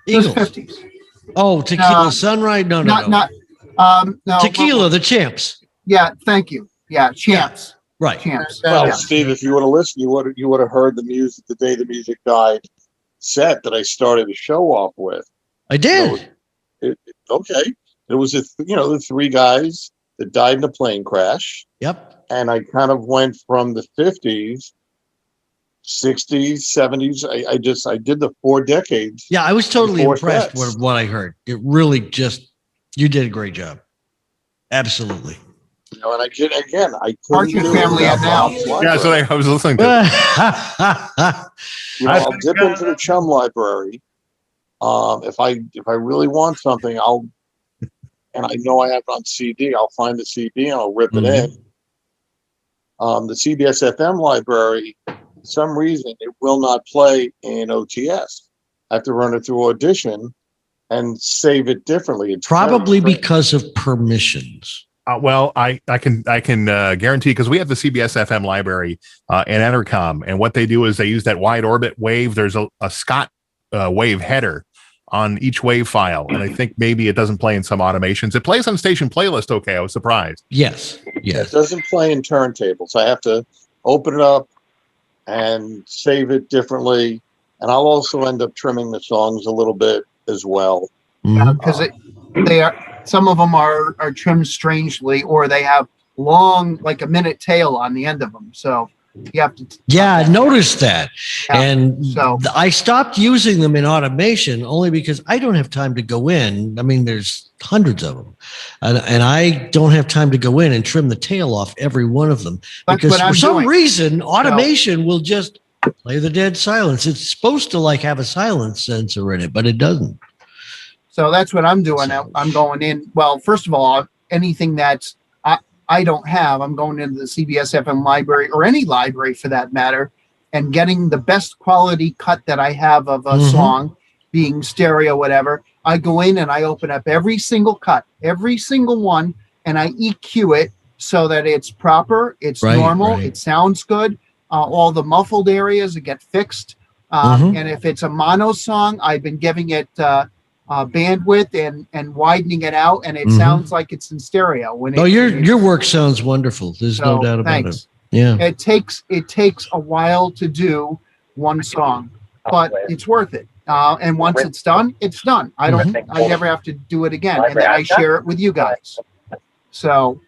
Eagles. 50s. Oh, Tequila Sunrise? No. No. Tequila, the Champs. Yeah, thank you. Yeah, Champs. Right. Champs. Well, Steve, if you would have listened, you would have heard the music the day the music died set that I started the show off with. I did. Okay. It was the 3 guys that died in a plane crash. Yep. And I kind of went from the 50s, 60s, 70s. I did the 4 decades. Yeah, I was totally impressed with what I heard. It really you did a great job. Absolutely. And I did again. I couldn't do family it now. Yeah, so I was listening to. I'll dip into the Chum library. If I really want something, and I know I have it on CD, I'll find the CD and I'll rip it in. The CBS FM library, for some reason, it will not play in OTS. I have to run it through Audition and save it differently. It's probably because of permissions. Well, I can guarantee, because we have the CBS FM library and Entercom, and what they do is they use that wide orbit wave. There's a Scott wave header on each wave file, and I think maybe it doesn't play in some automations. It plays on station playlist. Okay, I was surprised. Yes. It doesn't play in turntables. I have to open it up and save it differently, and I'll also end up trimming the songs a little bit as well. Because they are. Some of them are trimmed strangely, or they have long, like a minute tail on the end of them. So you have to. Yeah, I noticed that. Yeah. And I stopped using them in automation only because I don't have time to go in. I mean, there's hundreds of them. And I don't have time to go in and trim the tail off every one of them. Because for some reason, automation will just play the dead silence. It's supposed to have a silence sensor in it, but it doesn't. So that's what I'm doing. I'm going in. Well, first of all, anything that's I don't have, I'm going into the CBS FM library, or any library for that matter, and getting the best quality cut that I have of a song, being stereo, whatever. I go in and I open up every single cut, every single one, and I EQ it so that it's proper, it's normal, it sounds good. All the muffled areas get fixed. And if it's a mono song, I've been giving it bandwidth and widening it out, and it sounds like it's in stereo. Your work sounds wonderful. There's no doubt about it. Yeah, it takes a while to do one song, but it's worth it. And once it's done, it's done. I never have to do it again, and then I share it with you guys. So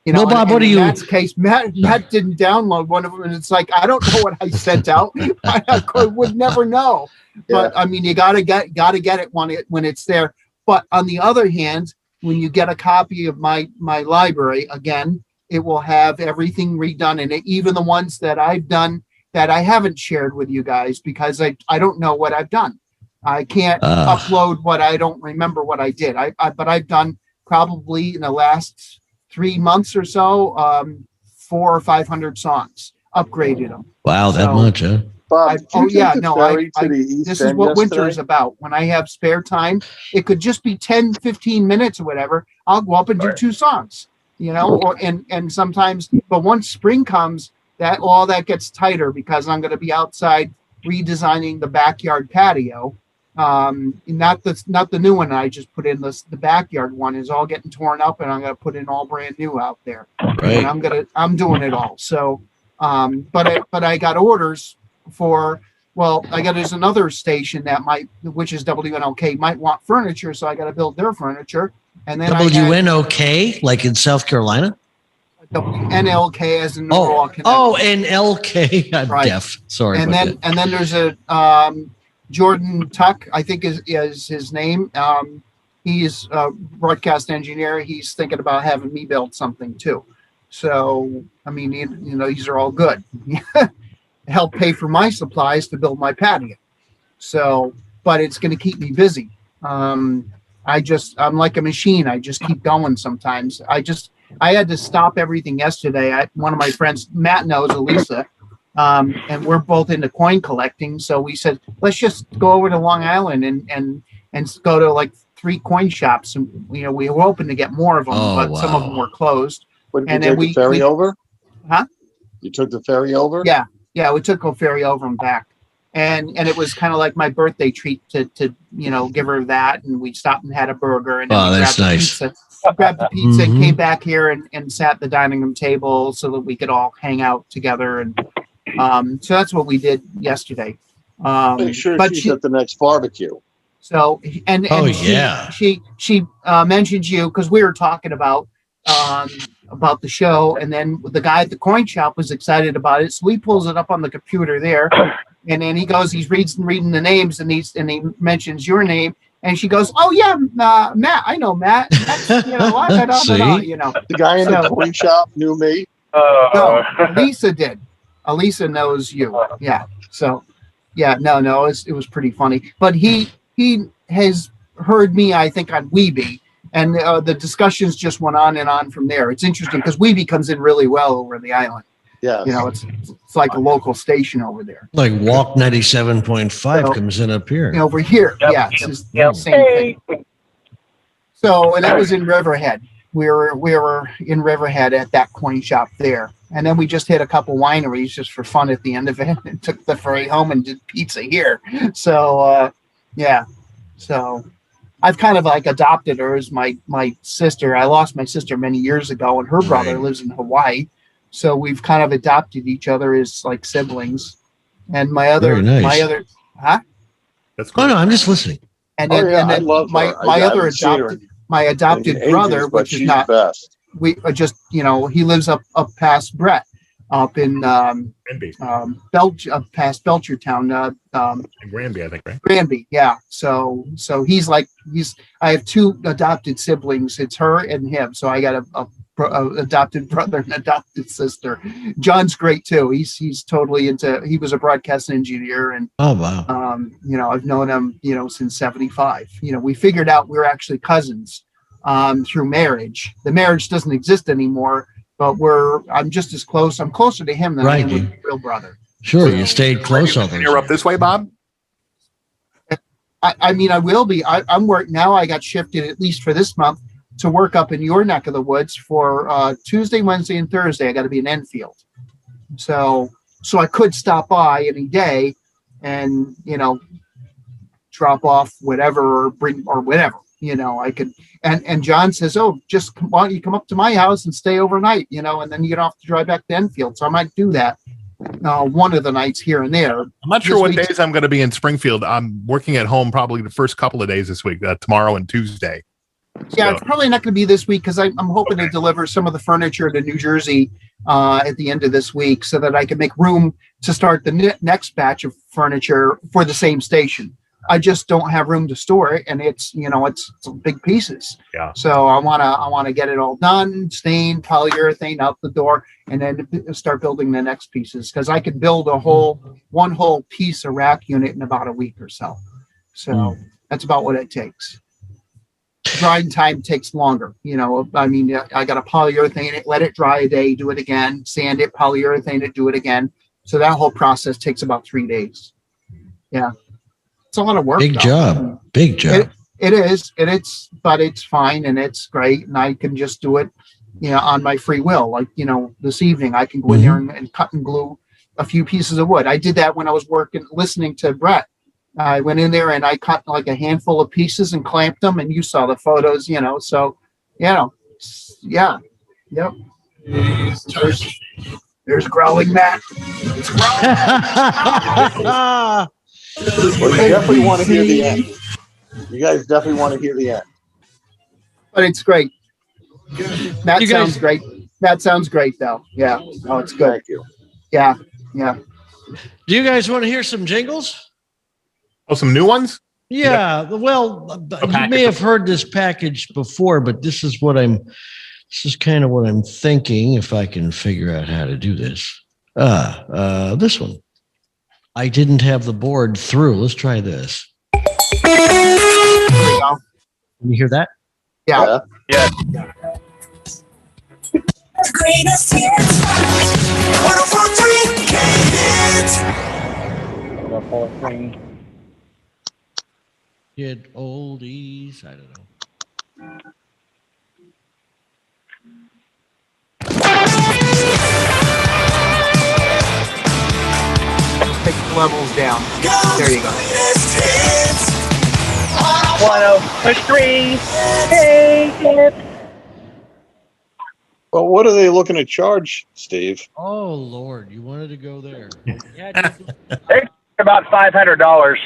You know, well, Bob, and what do in you? Matt's case, Matt didn't download one of them, and it's like I don't know what I sent out. I would never know. But I mean, you gotta get it when it's there. But on the other hand, when you get a copy of my library, again, it will have everything redone in it, even the ones that I've done that I haven't shared with you guys because I don't know what I've done. I can't upload what I don't remember what I did. But I've done probably in the last 3 months or so, 400 or 500 songs, upgraded them. Wow, that much, huh? Bob, this is what winter is about. When I have spare time, it could just be 10, 15 minutes or whatever. I'll go up and do 2 songs, you know, and sometimes, but once spring comes, that gets tighter because I'm going to be outside redesigning the backyard patio. Not the new one I just put in. The backyard one is all getting torn up, and I'm going to put in all brand new out there. Right. And I'm doing it all. So, but I got orders for. Well, there's another station which is WNLK, might want furniture, so I got to build their furniture. And then WNOK, like in South Carolina. WNLK as in Norwalk. NLK. I'm deaf. Sorry. And then there's a Jordan Tuck, I think is his name. He's a broadcast engineer. He's thinking about having me build something too. So I mean, these are all good. Help pay for my supplies to build my patio. So, but it's going to keep me busy. I'm like a machine. I just keep going sometimes. I had to stop everything yesterday. One of my friends, Matt knows, Elisa, and we're both into coin collecting. So we said, let's just go over to Long Island and go to like 3 coin shops. And, we were hoping to get more of them, but some of them were closed. What, did you take the ferry over? Huh? You took the ferry over? Yeah, we took a ferry over and back. And it was kind of like my birthday treat to give her that. And we stopped and had a burger. And then that's nice. Grabbed the pizza and came back here and sat at the dining room table so that we could all hang out together. And so that's what we did yesterday. Make sure she's at the next barbecue. So she mentioned you because we were talking about the show, and then the guy at the coin shop was excited about it, so he pulls it up on the computer there, and then he's reading the names, and he mentions your name, and she goes, "Oh yeah, Matt, I know Matt." That's, the guy in the coin shop knew me. No, Lisa did. Elisa knows you. Yeah. So, yeah, no, it was pretty funny, but he has heard me, I think, on Weeby. And the discussions just went on and on from there. It's interesting because Weeby comes in really well over the island. Yeah. It's like a local station over there. Like Walk 97.5 comes in up here. Over here. Yep. Yeah. It's the same thing. So, and that was in Riverhead. We were in Riverhead at that coin shop there. And then we just hit a couple wineries just for fun at the end of it and took the ferry home and did pizza here. So, yeah. So I've kind of like adopted her as my sister. I lost my sister many years ago, and her brother lives in Hawaii. So we've kind of adopted each other as like siblings. And my other, That's cool. Oh no, I'm just listening. And then, I love her. my adopted brother, which is not best. We just, he lives up past Brett, up in past Belchertown, Granby, I think, right? Granby, yeah. So I have 2 adopted siblings. It's her and him. So I got a adopted brother and adopted sister. John's great too. He's totally he was a broadcast engineer, and oh wow. I've known him, since 75. We figured out we're actually cousins through marriage. The marriage doesn't exist anymore, but I'm just as close. I'm closer to him than I am with my real brother. Sure, you stayed close all those. You're up this way, Bob? I mean, I will be. I'm working now. I got shifted, at least for this month, to work up in your neck of the woods for Tuesday, Wednesday, and Thursday. I got to be in Enfield. So I could stop by any day and, drop off whatever or bring or whatever. I could, and John says, "Oh, why don't you come up to my house and stay overnight, and then you don't have to drive back to Enfield." So I might do that one of the nights here and there. I'm not sure what days I'm going to be in Springfield. I'm working at home probably the first couple of days this week, tomorrow and Tuesday. Yeah, So- it's probably not going to be this week because I'm hoping to deliver some of the furniture to New Jersey at the end of this week so that I can make room to start the next batch of furniture for the same station. I just don't have room to store it, and it's big pieces. Yeah. So I wanna get it all done, stained, polyurethane out the door, and then start building the next pieces because I could build one whole piece of rack unit in about a week or so. So that's about what it takes. Drying time takes longer. I mean, I got to polyurethane it, let it dry a day, do it again, sand it, polyurethane it, do it again. So that whole process takes about 3 days. Yeah. It's a lot of work. Big job. Big job. It is, but it's fine and it's great. And I can just do it, on my free will. Like, this evening I can go in there and cut and glue a few pieces of wood. I did that when I was listening to Brett. I went in there and I cut like a handful of pieces and clamped them, and you saw the photos, so, yeah. Yep. There's growling Matt. It's growling. Well, you definitely want to hear the end. You guys definitely want to hear the end. But it's great. That sounds great. That sounds great, though. Yeah. Oh, it's good. Thank you. Yeah. Do you guys want to hear some jingles? Oh, some new ones? Yeah. Well, you may have heard this package before, but this is kind of what I'm thinking if I can figure out how to do this. This one. I didn't have the board through. Let's try this. There we go. Can you hear that? Yeah. The greatest hits. 104.3 K-Hits. HitOldies. I don't know. Take the levels down. There you go. 103 K-Hits. Well, what are they looking to charge, Steve? Oh, Lord. You wanted to go there. They're about $500.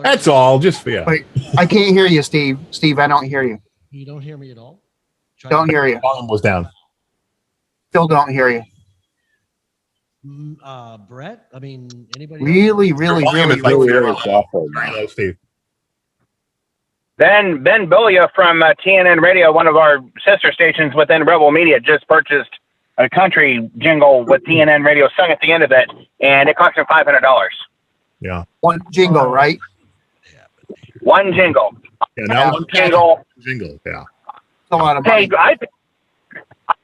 That's all. Just Wait, I can't hear you, Steve. Steve, I don't hear you. You don't hear me at all? Don't hear you. Volume was down. Still don't hear you. Brett? I mean, anybody? Really, Hello, Steve. Ben Billia from TNN Radio, one of our sister stations within Rebel Media, just purchased a country jingle with TNN Radio sung at the end of it, and it cost him $500. Yeah. One jingle, right? One jingle. Yeah, now one jingle. Jingle, yeah. A lot of money. I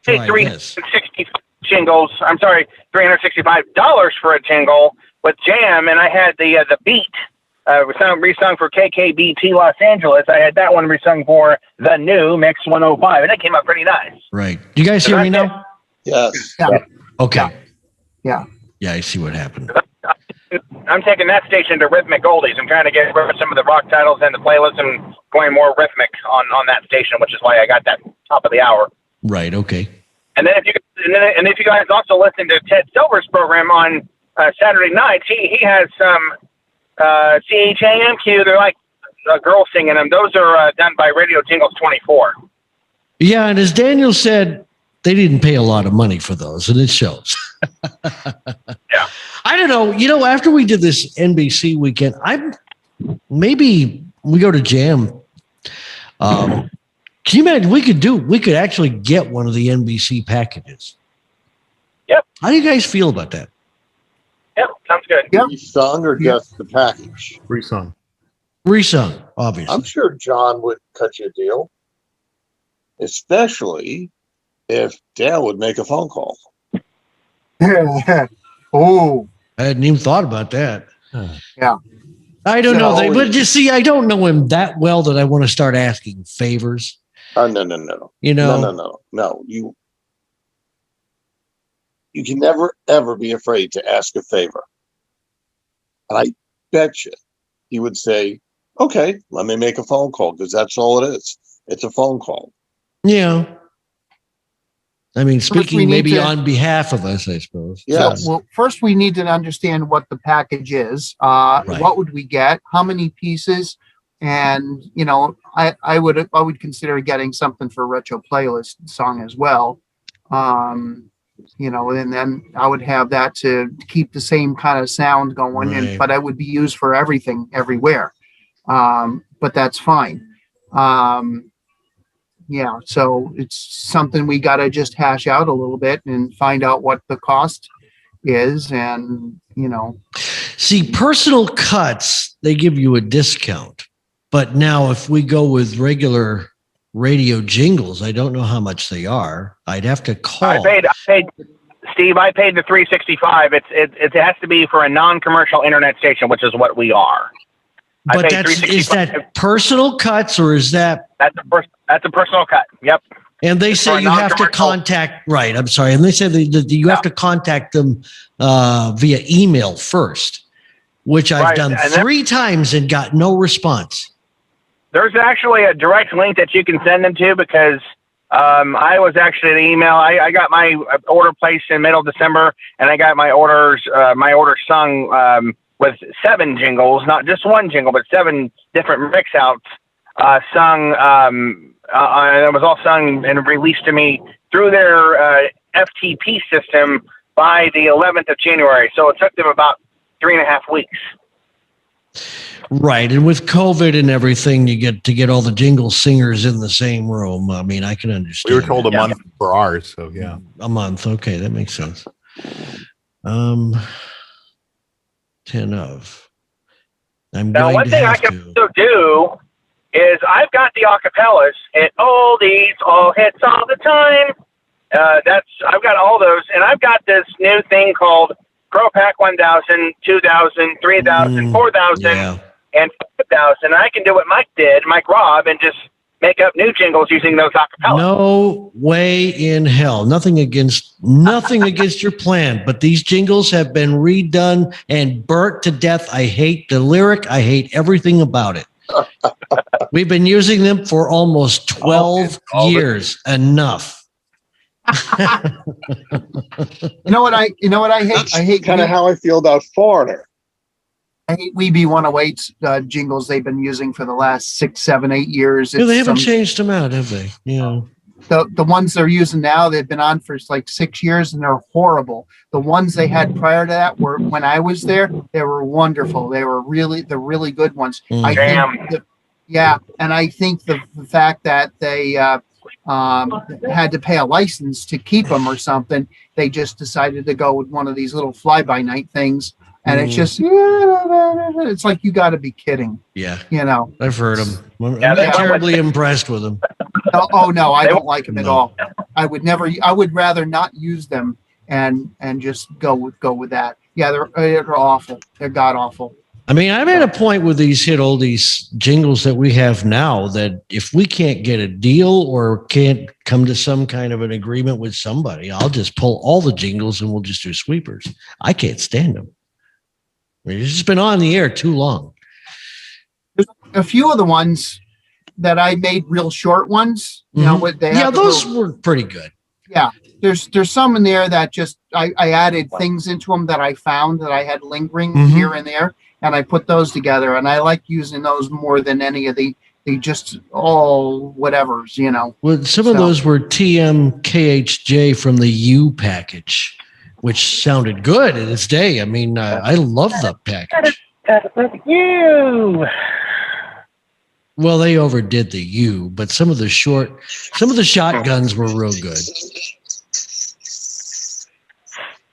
paid 360 jingles. I'm sorry, $365 for a jingle with Jam, and I had the beat resung for KKBT Los Angeles. I had that one resung for the new Mix 105, and it came out pretty nice. Right. Do you guys hear me now? Yes. Yeah. Okay. Yeah. Yeah, I see what happened. I'm taking that station to rhythmic oldies. I'm trying to get rid of some of the rock titles and the playlist and going more rhythmic on that station, which is why I got that top of the hour. Right. Okay. And then if you guys also listen to Ted Silver's program on Saturday nights, he has some CHAMQ. They're like girls singing them. Those are done by Radio Jingles 24. Yeah, and as Daniel said, they didn't pay a lot of money for those, and it shows. Yeah. I don't know. After we did this NBC weekend, maybe we go to Jam. Can you imagine? We could actually get one of the NBC packages. Yep. How do you guys feel about that? Yep, sounds good. Yep. Sung or just the package? Resung. Resung, obviously. I'm sure John would cut you a deal, especially if Dale would make a phone call. Oh, I hadn't even thought about that. Yeah. I don't know. But you see, I don't know him that well that I want to start asking favors. No. No. You can never, ever be afraid to ask a favor. And I bet you he would say, okay, let me make a phone call, because that's all it is. It's a phone call. Yeah. I mean, speaking maybe to, on behalf of us, I suppose. Yes. Well, first we need to understand what the package is. What would we get? How many pieces? And I would consider getting something for retro playlist song as well. And then I would have that to keep the same kind of sound going, but I would be used for everything everywhere. But that's fine. So it's something we got to just hash out a little bit and find out what the cost is. And, see, personal cuts, they give you a discount. But now if we go with regular radio jingles, I don't know how much they are. I'd have to call. I paid Steve, I paid the $365. It has to be for a non-commercial internet station, which is what we are. But is that personal cuts or is that? That's a personal cut. Yep. And they say you have to contact, right, I'm sorry. And they say that you have to contact them via email first, which I've done 3 times and got no response. There's actually a direct link that you can send them to because I was actually the email. I got my order placed in middle of December, and I got my order sung with 7 jingles, not just one jingle, but 7 different mix outs sung. It was all sung and released to me through their FTP system by the 11th of January. So it took them about 3.5 weeks. Right. And with COVID and everything, you get to get all the jingle singers in the same room. I mean, I can understand. We were told a month for ours. So, yeah. A month. Okay. That makes sense. 10 of. Now, one thing I can also do is I've got the acapellas at oldies, all hits all the time. I've got all those, and I've got this new thing called Pro Pack 1000, 2000, 3000, 4000, and 5000. I can do what Mike Robb, and just make up new jingles using those acapellas. No way in hell. Nothing against your plan, but these jingles have been redone and burnt to death. I hate the lyric. I hate everything about it. We've been using them for almost 12 years. Enough. You know what I hate? I hate kind of how I feel about Foreigner. I hate WeBe 108's jingles they've been using for the last 6, 7, 8 years. They haven't changed them out, have they? Yeah. The ones they're using now, they've been on for like 6 years and they're horrible. The ones they had prior to that were, when I was there, they were wonderful. They were the really good ones. And I think the fact that they had to pay a license to keep them or something, they just decided to go with one of these little fly-by-night things. And it's just, it's like, you got to be kidding. Yeah. I've heard them. I'm terribly impressed with them. No, I don't like them at all. I would rather not use them and just go with that. Yeah, they're awful. They're god awful. I mean, I'm at a point with these hit oldies jingles that we have now that if we can't get a deal or can't come to some kind of an agreement with somebody, I'll just pull all the jingles and we'll just do sweepers. I can't stand them. I mean, it's just been on the air too long. There's a few of the ones that I made real short ones. Those were pretty good. Yeah, there's some in there that just I added things into them that I found that I had lingering here and there, and I put those together. And I like using those more than any of the just all whatevers, Well, some of those were TMKHJ from the U package, which sounded good in its day. I mean, I love the package. You. Well, they overdid the U, but some of the shotguns were real good.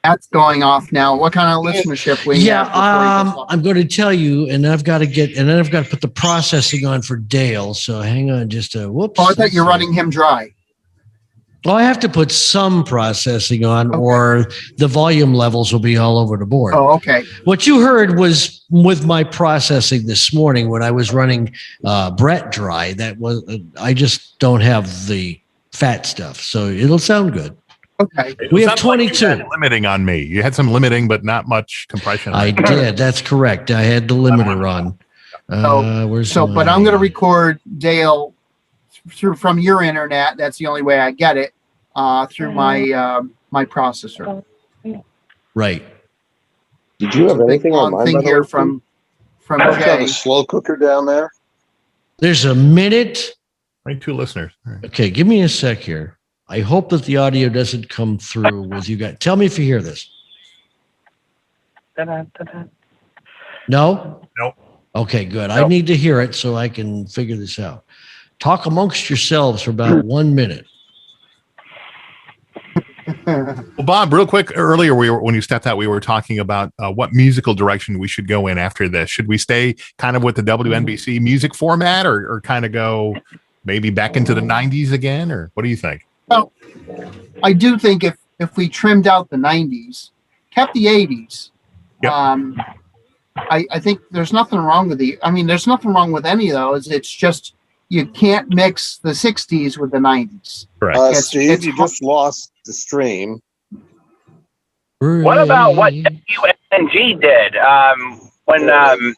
That's going off now. What kind of listenership we have? I'm going to tell you, and I've got to put the processing on for Dale. So hang on, just whoops. Oh, I thought you're running him dry. Well, I have to put some processing on, or the volume levels will be all over the board. Oh, okay. What you heard was with my processing this morning when I was running Brett dry. I just don't have the fat stuff, so it'll sound good. Okay. We have 22. Like limiting on me. You had some limiting, but not much compression. I did. That's correct. I had the limiter on. But I'm going to record Dale from your internet. That's the only way I get it through my my processor. Right. Did you have anything on my thing here from Jay? Jay? A slow cooker down there. There's a minute. Right, 2 listeners. All right. Okay, give me a sec here. I hope that the audio doesn't come through with you guys. Tell me if you hear this. No? Nope. Okay, good. I need to hear it so I can figure this out. Talk amongst yourselves for about 1 minute. Well, Bob, real quick, earlier when you stepped out, we were talking about what musical direction we should go in after this. Should we stay kind of with the WNBC music format or kind of go maybe back into the 90s again? Or what do you think? Well, I do think if we trimmed out the 90s, kept the 80s, Yep. I think there's nothing wrong with there's nothing wrong with any of those. It's just you can't mix the 60s with the 90s. Correct. Steve, you just lost the stream. What about what WNG did when the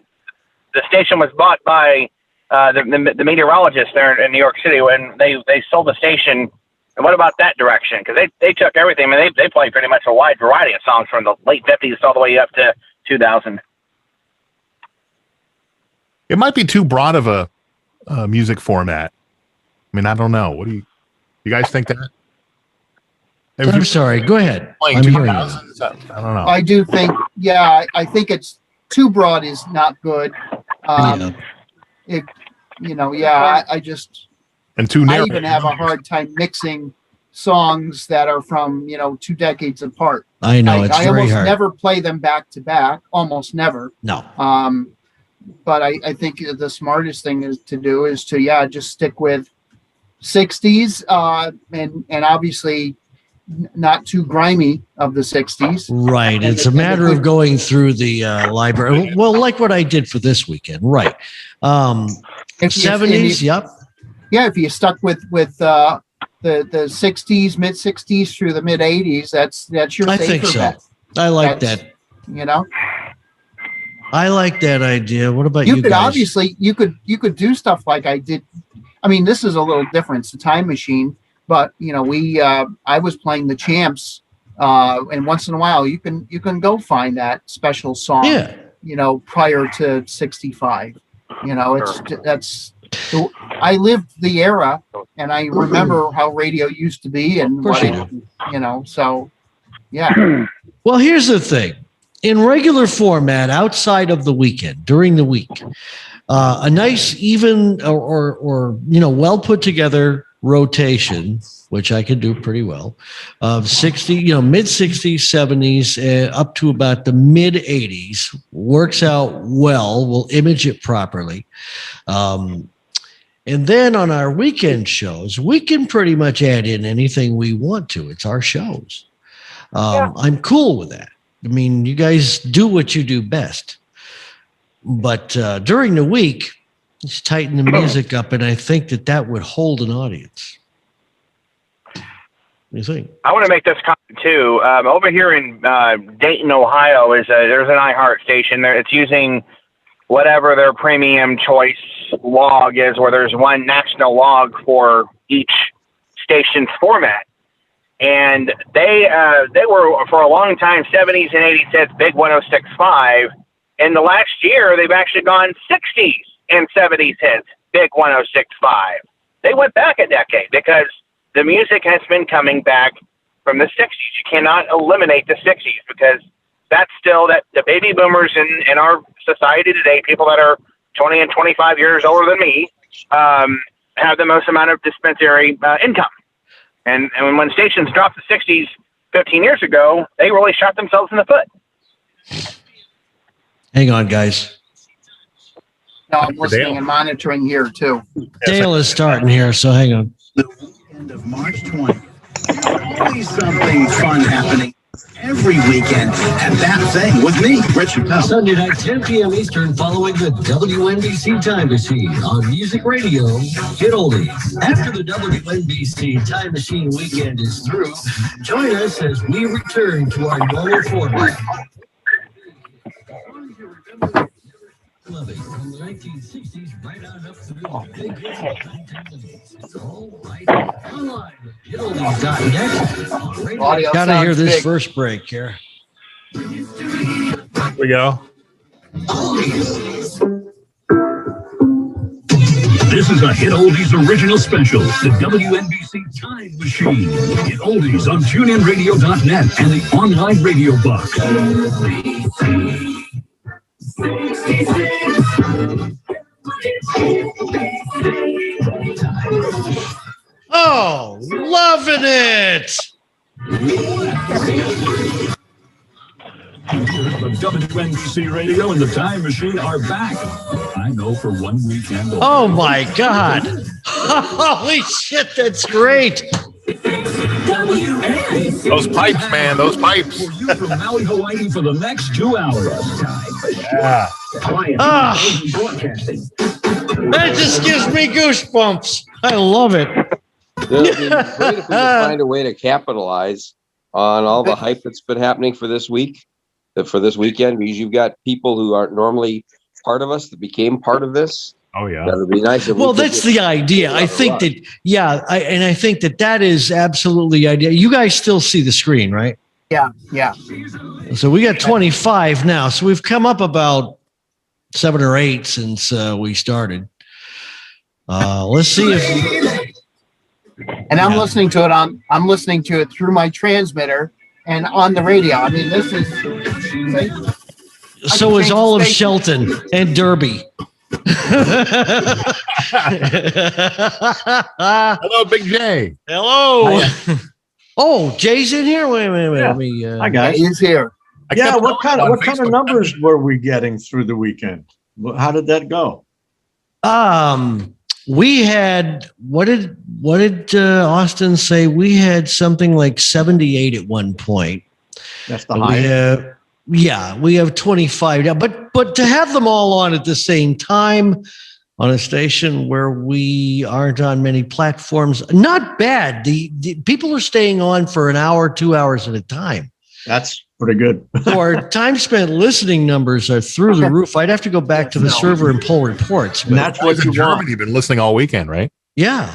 station was bought by the meteorologist there in New York City when they sold the station? And what about that direction? Because they took everything. I mean, they played pretty much a wide variety of songs from the late 50s all the way up to 2000. It might be too broad of a music format. I mean, I don't know. What do you guys think that? I'm sorry. Go ahead. I'm hearing you. I don't know. I do think, I think it's too broad is not good. I just. And too narrow. I even have a hard time mixing songs that are from 2 decades apart. I know it's I very almost hard. never play them back to back. Almost never. No. But I think the smartest thing is to just stick with 60s and obviously not too grimy of the 60s. Right. It's a matter of going through the library. Well, like what I did for this weekend. Right. 70s. Yep. Yeah, if you stuck with the 60s, mid 60s through the mid 80s, that's your I safer think so. bet. I like that. I like that idea. What about you could guys? Obviously you could do stuff like I did. I mean, this is a little different. It's a time machine, but I was playing the Champs, and once in a while you can go find that special song. Yeah. Prior to 65. I lived the era, and I remember how radio used to be, and so yeah. Well, here's the thing. In regular format, outside of the weekend, during the week, a nice, even or well put together rotation, which I can do pretty well, of 60, mid 60s, 70s, up to about the mid 80s, works out well. We'll image it properly. And then on our weekend shows, we can pretty much add in anything we want to. It's our shows. I'm cool with that. I mean, you guys do what you do best. But during the week, just tighten the music up, and I think that would hold an audience. What do you think? I want to make this comment too. Over here in Dayton, Ohio, there's an iHeart station there. It's using whatever their premium choice log is, where there's one national log for each station's format. And they were for a long time 70s and 80s hits, big 106.5. In the last year, they've actually gone 60s and 70s hits, big 106.5. They went back a decade because the music has been coming back from the 60s. You cannot eliminate the 60s because that's still that the baby boomers in our society today, people that are 20 and 25 years older than me, have the most amount of dispensary income. And when stations dropped the 60s 15 years ago, they really shot themselves in the foot. Hang on, guys. No, I'm listening and monitoring here too. Dale is starting here, so hang on. The weekend of March 20th. Always something fun happening every weekend. And that thing with me, Richard Pell. Sunday night, 10 p.m. Eastern, following the WNBC Time Machine on Music Radio, HitOldies. After the WNBC Time Machine Weekend is through, join us as we return to our normal format. From the 1960s right on up through the big hits of 1970s. All right. Online at HitOldies.net. Gotta hear this first break here. We go. This is a Hit Oldies original special, the WNBC Time Machine. Hit Oldies on TuneInRadio.net and the online radio box. Oh, loving it! From WNBC Radio and the Time Machine are back. I know for one weekend. Oh my God! Holy shit, that's great! Those pipes, man, those pipes. For you from Maui, Hawaii for the next 2 hours. Yeah. That just gives me goosebumps. I love it. It'd be great if we could find a way to capitalize on all the hype that's been happening for this week, for this weekend, because you've got people who aren't normally part of us that became part of this. Oh yeah, that would be nice. If well, that's the idea. I think that, yeah, I think that is absolutely the idea. You guys still see the screen, right? Yeah. So we got 25 now. So we've come up about 7 or 8 since we started. Let's see if. And I'm listening to it I'm listening to it through my transmitter and on the radio. I mean, this is. So is all of Shelton and Derby. Hello, Big J. Hello. Oh, Jay's in here. Wait. Let me. Hi guys. He's here. Yeah. What kind of numbers were we getting through the weekend? How did that go? We had what did Austin say? We had something like 78 at one point. That's the highest. We have 25 now, but to have them all on at the same time on a station where we aren't on many platforms, not bad. The people are staying on for an hour, 2 hours at a time. That's pretty good. So our time spent listening numbers are through the roof. I'd have to go back to the server and pull reports. And that's what you want. You've been listening all weekend, right? Yeah.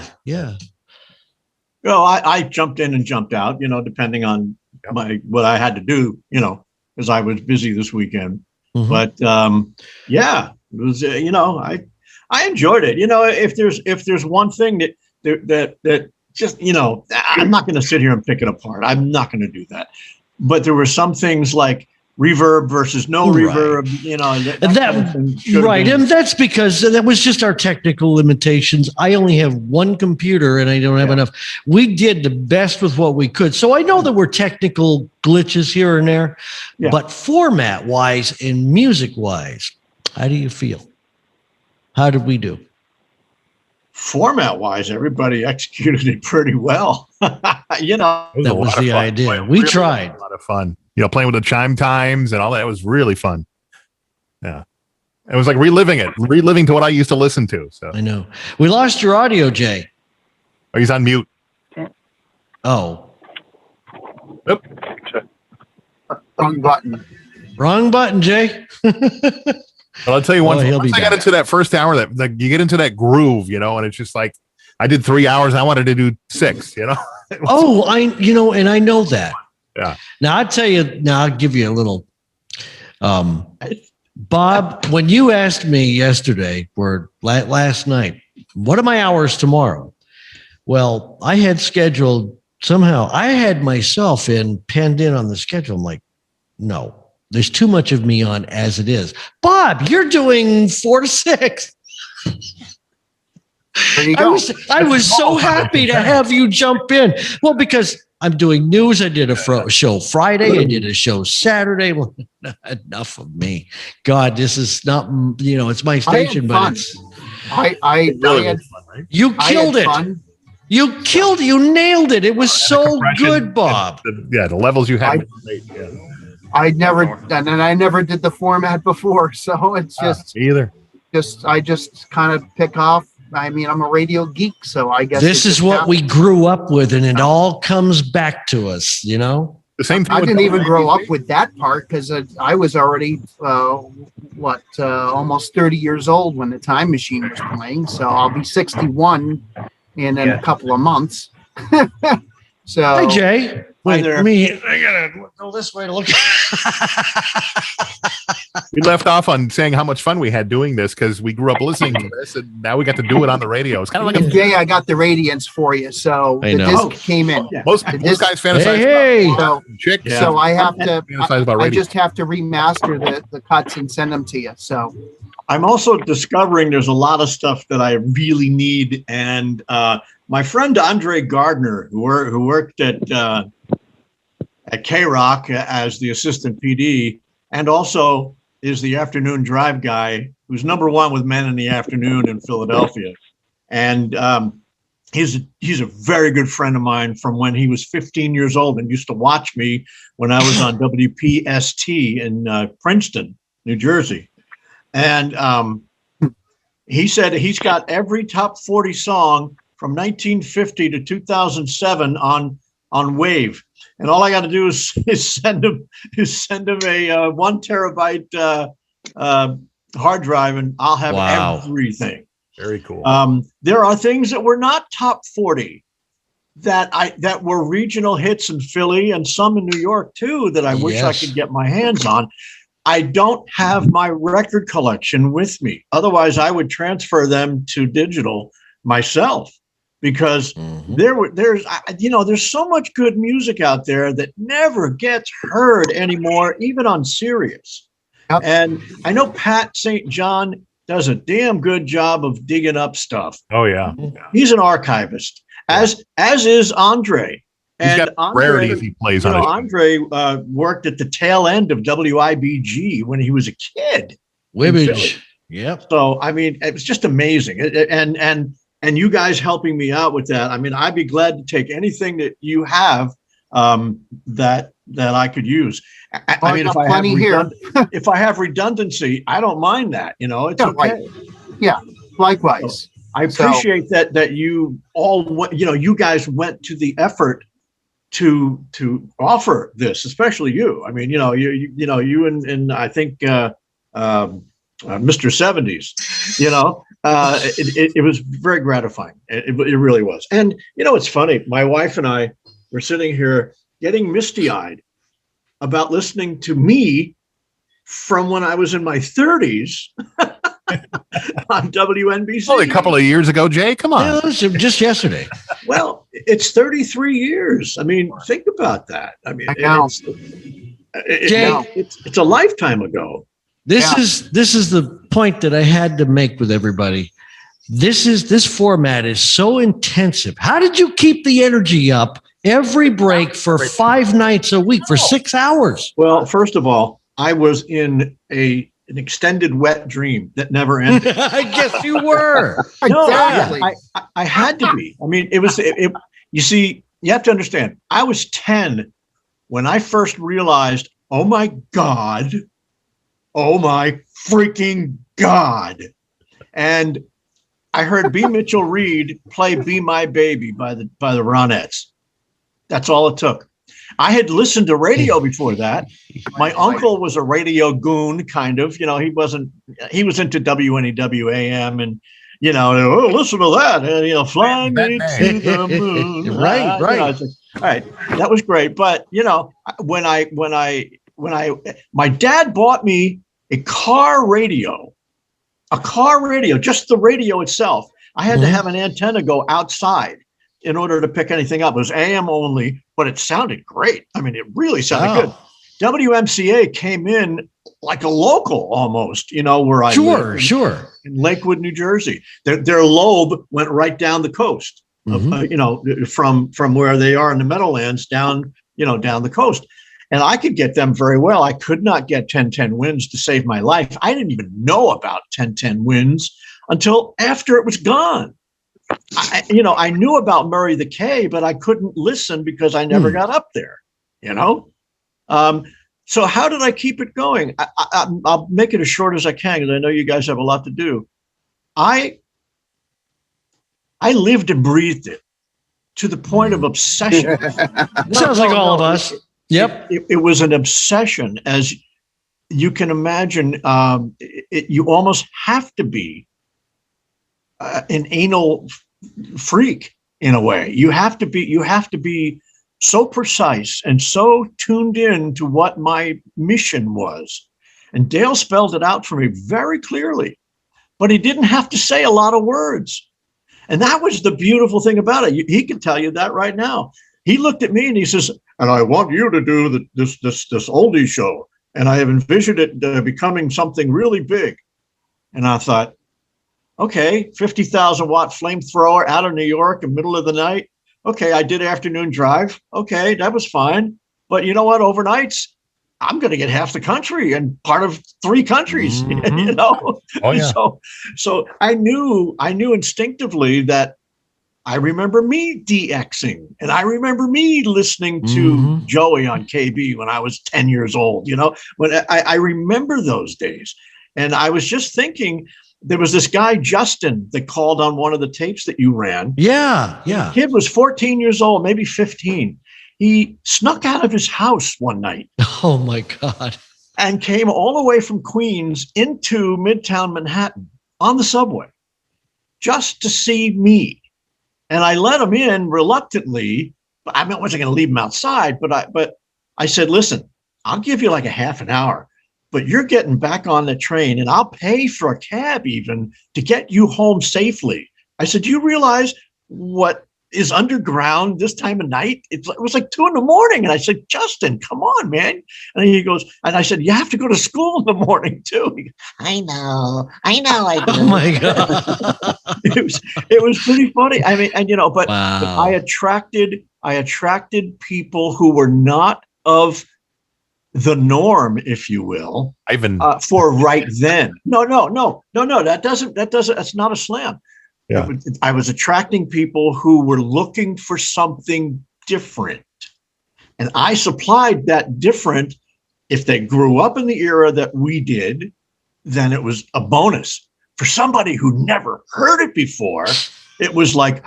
Well, I jumped in and jumped out, depending on what I had to do, because I was busy this weekend. Mm-hmm. But it was, I enjoyed it. If there's one thing that just, I'm not going to sit here and pick it apart. I'm not going to do that. But there were some things like reverb versus no reverb, right. And that's because that was just our technical limitations. I only have one computer and I don't have enough. We did the best with what we could. So I know there were technical glitches here and there, but format wise and music wise, how do you feel? How did we do? Format wise, everybody executed it pretty well. That was the idea. We tried. A lot of fun. Playing with the chime times and all that. It was really fun. Yeah. It was like reliving to what I used to listen to. So I know. We lost your audio, Jay. Oh, he's on mute. Oh. Oop. Wrong button, Jay. Well, I'll tell you once I got into that first hour, that you get into that groove, and it's just like I did 3 hours and I wanted to do 6, and I know that. Yeah. Now I'll give you a little, Bob, when you asked me yesterday or last night, what are my hours tomorrow? Well, I had scheduled somehow, I had myself penned in on the schedule. I'm like, no. There's too much of me on as it is. Bob, you're doing 4 to 6. There you go. I was so happy to have you jump in. Well, because I'm doing news. I did a show Friday. I did a show Saturday. Well, enough of me. God, this is not, it's my station, but it's. You killed it. You nailed it. It was so good, Bob. The levels you had. I never did the format before, so it's just I just kind of pick off. I mean, I'm a radio geek, so I guess this is what we grew up with, and it all comes back to us, The same thing. I didn't even grow up with that part because I was already almost 30 years old when the Time Machine was playing. So I'll be 61 in a couple of months. So, hi, Jay. Wait, there. I gotta go this way to look. We left off on saying how much fun we had doing this because we grew up listening to this, and now we got to do it on the radio. It's kind of like and Jay, I got the radiance for you. So I the know. disc came in. most guys fantasize about chicks. So I have to. Fantasize about I radio. just have to remaster the cuts and send them to you. So I'm also discovering there's a lot of stuff that I really need. And my friend Andre Gardner, who worked at K-Rock as the assistant PD, and also is the afternoon drive guy, who's #1 with Men in the Afternoon in Philadelphia. And he's a very good friend of mine from when he was 15 years old and used to watch me when I was on WPST in Princeton, New Jersey. And he said he's got every top 40 song from 1950 to 2007 on Wave. And all I got to do is send him a 1 terabyte hard drive, and I'll have everything. Very cool. There are things that were not top 40 that were regional hits in Philly and some in New York too that I wish I could get my hands on. I don't have my record collection with me. Otherwise, I would transfer them to digital myself. Because there's so much good music out there that never gets heard anymore, even on Sirius. Yep. And I know Pat St. John does a damn good job of digging up stuff. Oh yeah, he's an archivist, as is Andre. He's got rarities he plays on. Andre worked at the tail end of WIBG when he was a kid. Wibbage. Yep. So I mean, it was just amazing, and you guys helping me out with that. I mean, I'd be glad to take anything that you have that I could use. I mean, if I have redundancy, I don't mind that. It's okay. Yeah, likewise. So I appreciate that you all, you guys went to the effort to offer this, especially you. I mean, you and I think Mr. 70s, it was very gratifying. It really was. And, it's funny. My wife and I were sitting here getting misty-eyed about listening to me from when I was in my 30s on WNBC. Only a couple of years ago, Jay. Come on. Yeah, just yesterday. Well, it's 33 years. I mean, think about that. I mean, it's a lifetime ago. This is the point that I had to make with everybody. This format is so intensive. How did you keep the energy up every break for 5 nights a week for 6 hours? Well, first of all, I was in an extended wet dream that never ended. I guess you were. No, I had to be. I mean, you see, you have to understand, I was 10 when I first realized, oh my freaking God. And I heard B. Mitchell Reed play Be My Baby by the Ronettes. That's all it took. I had listened to radio before that. My uncle was a radio goon, kind of. He was into WNEW AM and, listen to that. And, fly me to the moon. Right. All right. That was great. But, when my dad bought me a car radio, just the radio itself. I had to have an antenna go outside in order to pick anything up. It was AM only, but it sounded great. I mean, it really sounded good. WMCA came in like a local almost, where I live. Sure. In Lakewood, New Jersey. Their lobe went right down the coast, from where they are in the Meadowlands down the coast. And I could get them very well. I could not get 1010 Winds to save my life. I didn't even know about 1010 Winds until after it was gone. I knew about Murray the K, but I couldn't listen because I never got up there, So how did I keep it going? I'll make it as short as I can because I know you guys have a lot to do. I lived and breathed it to the point of obsession. Sounds like all of us. Yep. It was an obsession, as you can imagine. You almost have to be an anal freak in a way. You have to be so precise and so tuned in to what my mission was. And Dale spelled it out for me very clearly, but he didn't have to say a lot of words. And that was the beautiful thing about it. He can tell you that right now. He looked at me and he says, and I want you to do this oldie show. And I have envisioned it becoming something really big. And I thought, okay, 50,000 watt flamethrower out of New York in the middle of the night. Okay, I did afternoon drive. Okay, that was fine. But you know what? Overnights, I'm going to get half the country and part of 3 countries. You know, Oh, yeah. So I knew instinctively that I remember me DXing, and I remember me listening to Joey on KB when I was 10 years old. You know, when I remember those days, and I was just thinking. There was this guy, Justin, that called on one of the tapes that you ran. Yeah. The kid was 14 years old, maybe 15. He snuck out of his house one night. Oh, my God. And came all the way from Queens into Midtown Manhattan on the subway just to see me. And I let him in reluctantly. I wasn't going to leave him outside, but I said, listen, I'll give you like a half an hour. But you're getting back on the train and I'll pay for a cab even to get you home safely. I said, do you realize what is underground this time of night? It was like 2 a.m. And I said, Justin, come on, man. And he goes, and I said, you have to go to school in the morning too. He goes, I know. I do. Oh my God. it was pretty funny. I mean, and but Wow. I attracted people who were not of the norm, if you will, Ivan, for right then. No. That's not a slam. Yeah. I was attracting people who were looking for something different. And I supplied that different. If they grew up in the era that we did, then it was a bonus. For somebody who never heard it before, it was like,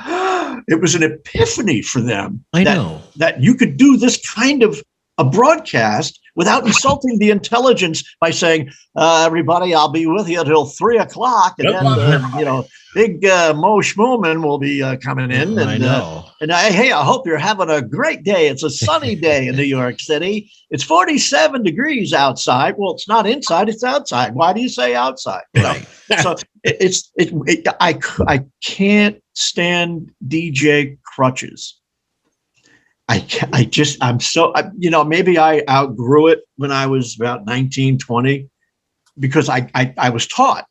it was an epiphany for them. I know. That you could do this kind of a broadcast without insulting the intelligence by saying, everybody, I'll be with you till 3:00. And then, big Mo Schmoolman will be coming in. And, I know. Hey, I hope you're having a great day. It's a sunny day in New York City. It's 47 degrees outside. Well, it's not inside, it's outside. Why do you say outside? Right. So I can't stand DJ crutches. Maybe I outgrew it when I was about 19, 20, because I was taught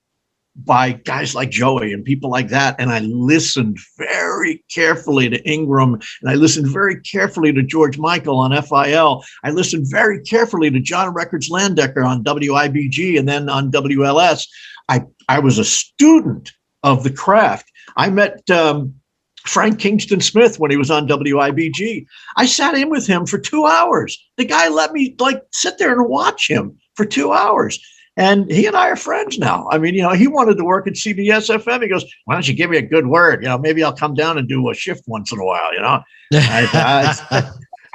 by guys like Joey and people like that. And I listened very carefully to Ingram, and I listened very carefully to George Michael on FIL. I listened very carefully to John Records Landecker on WIBG and then on WLS. I was a student of the craft. I met Frank Kingston Smith when he was on WIBG. I sat in with him for 2 hours. The guy let me sit there and watch him for 2 hours. And he and I are friends now. I mean, he wanted to work at CBS FM. He goes, why don't you give me a good word? Maybe I'll come down and do a shift once in a while,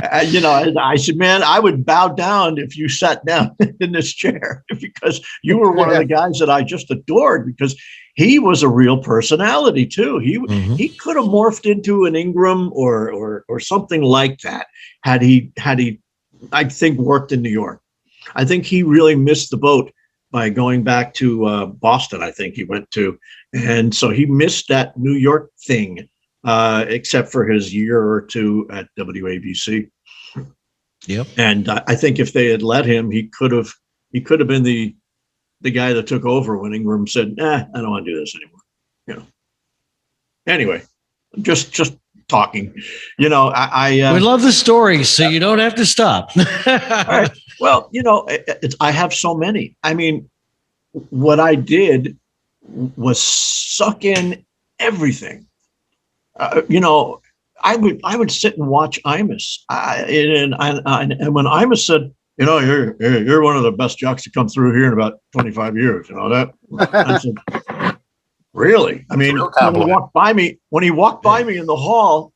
I said, man, I would bow down if you sat down in this chair, because you were one of the guys that I just adored, because he was a real personality too. He could have morphed into an Ingram or something like that had he I think worked in New York. I think he really missed the boat by going back to Boston. I think he went to, and so he missed that New York thing, except for his year or two at WABC. Yep. And I think if they had let him, he could have been the guy that took over when Ingram said, I don't want to do this anymore. Anyway, just talking, we love the stories, so you don't have to stop. All right. Well, I have so many. I mean, what I did was suck in everything. I would sit and watch Imus, and when Imus said, you're one of the best jocks to come through here in about 25 years. That. I said, really? I mean, when he walked by me in the hall,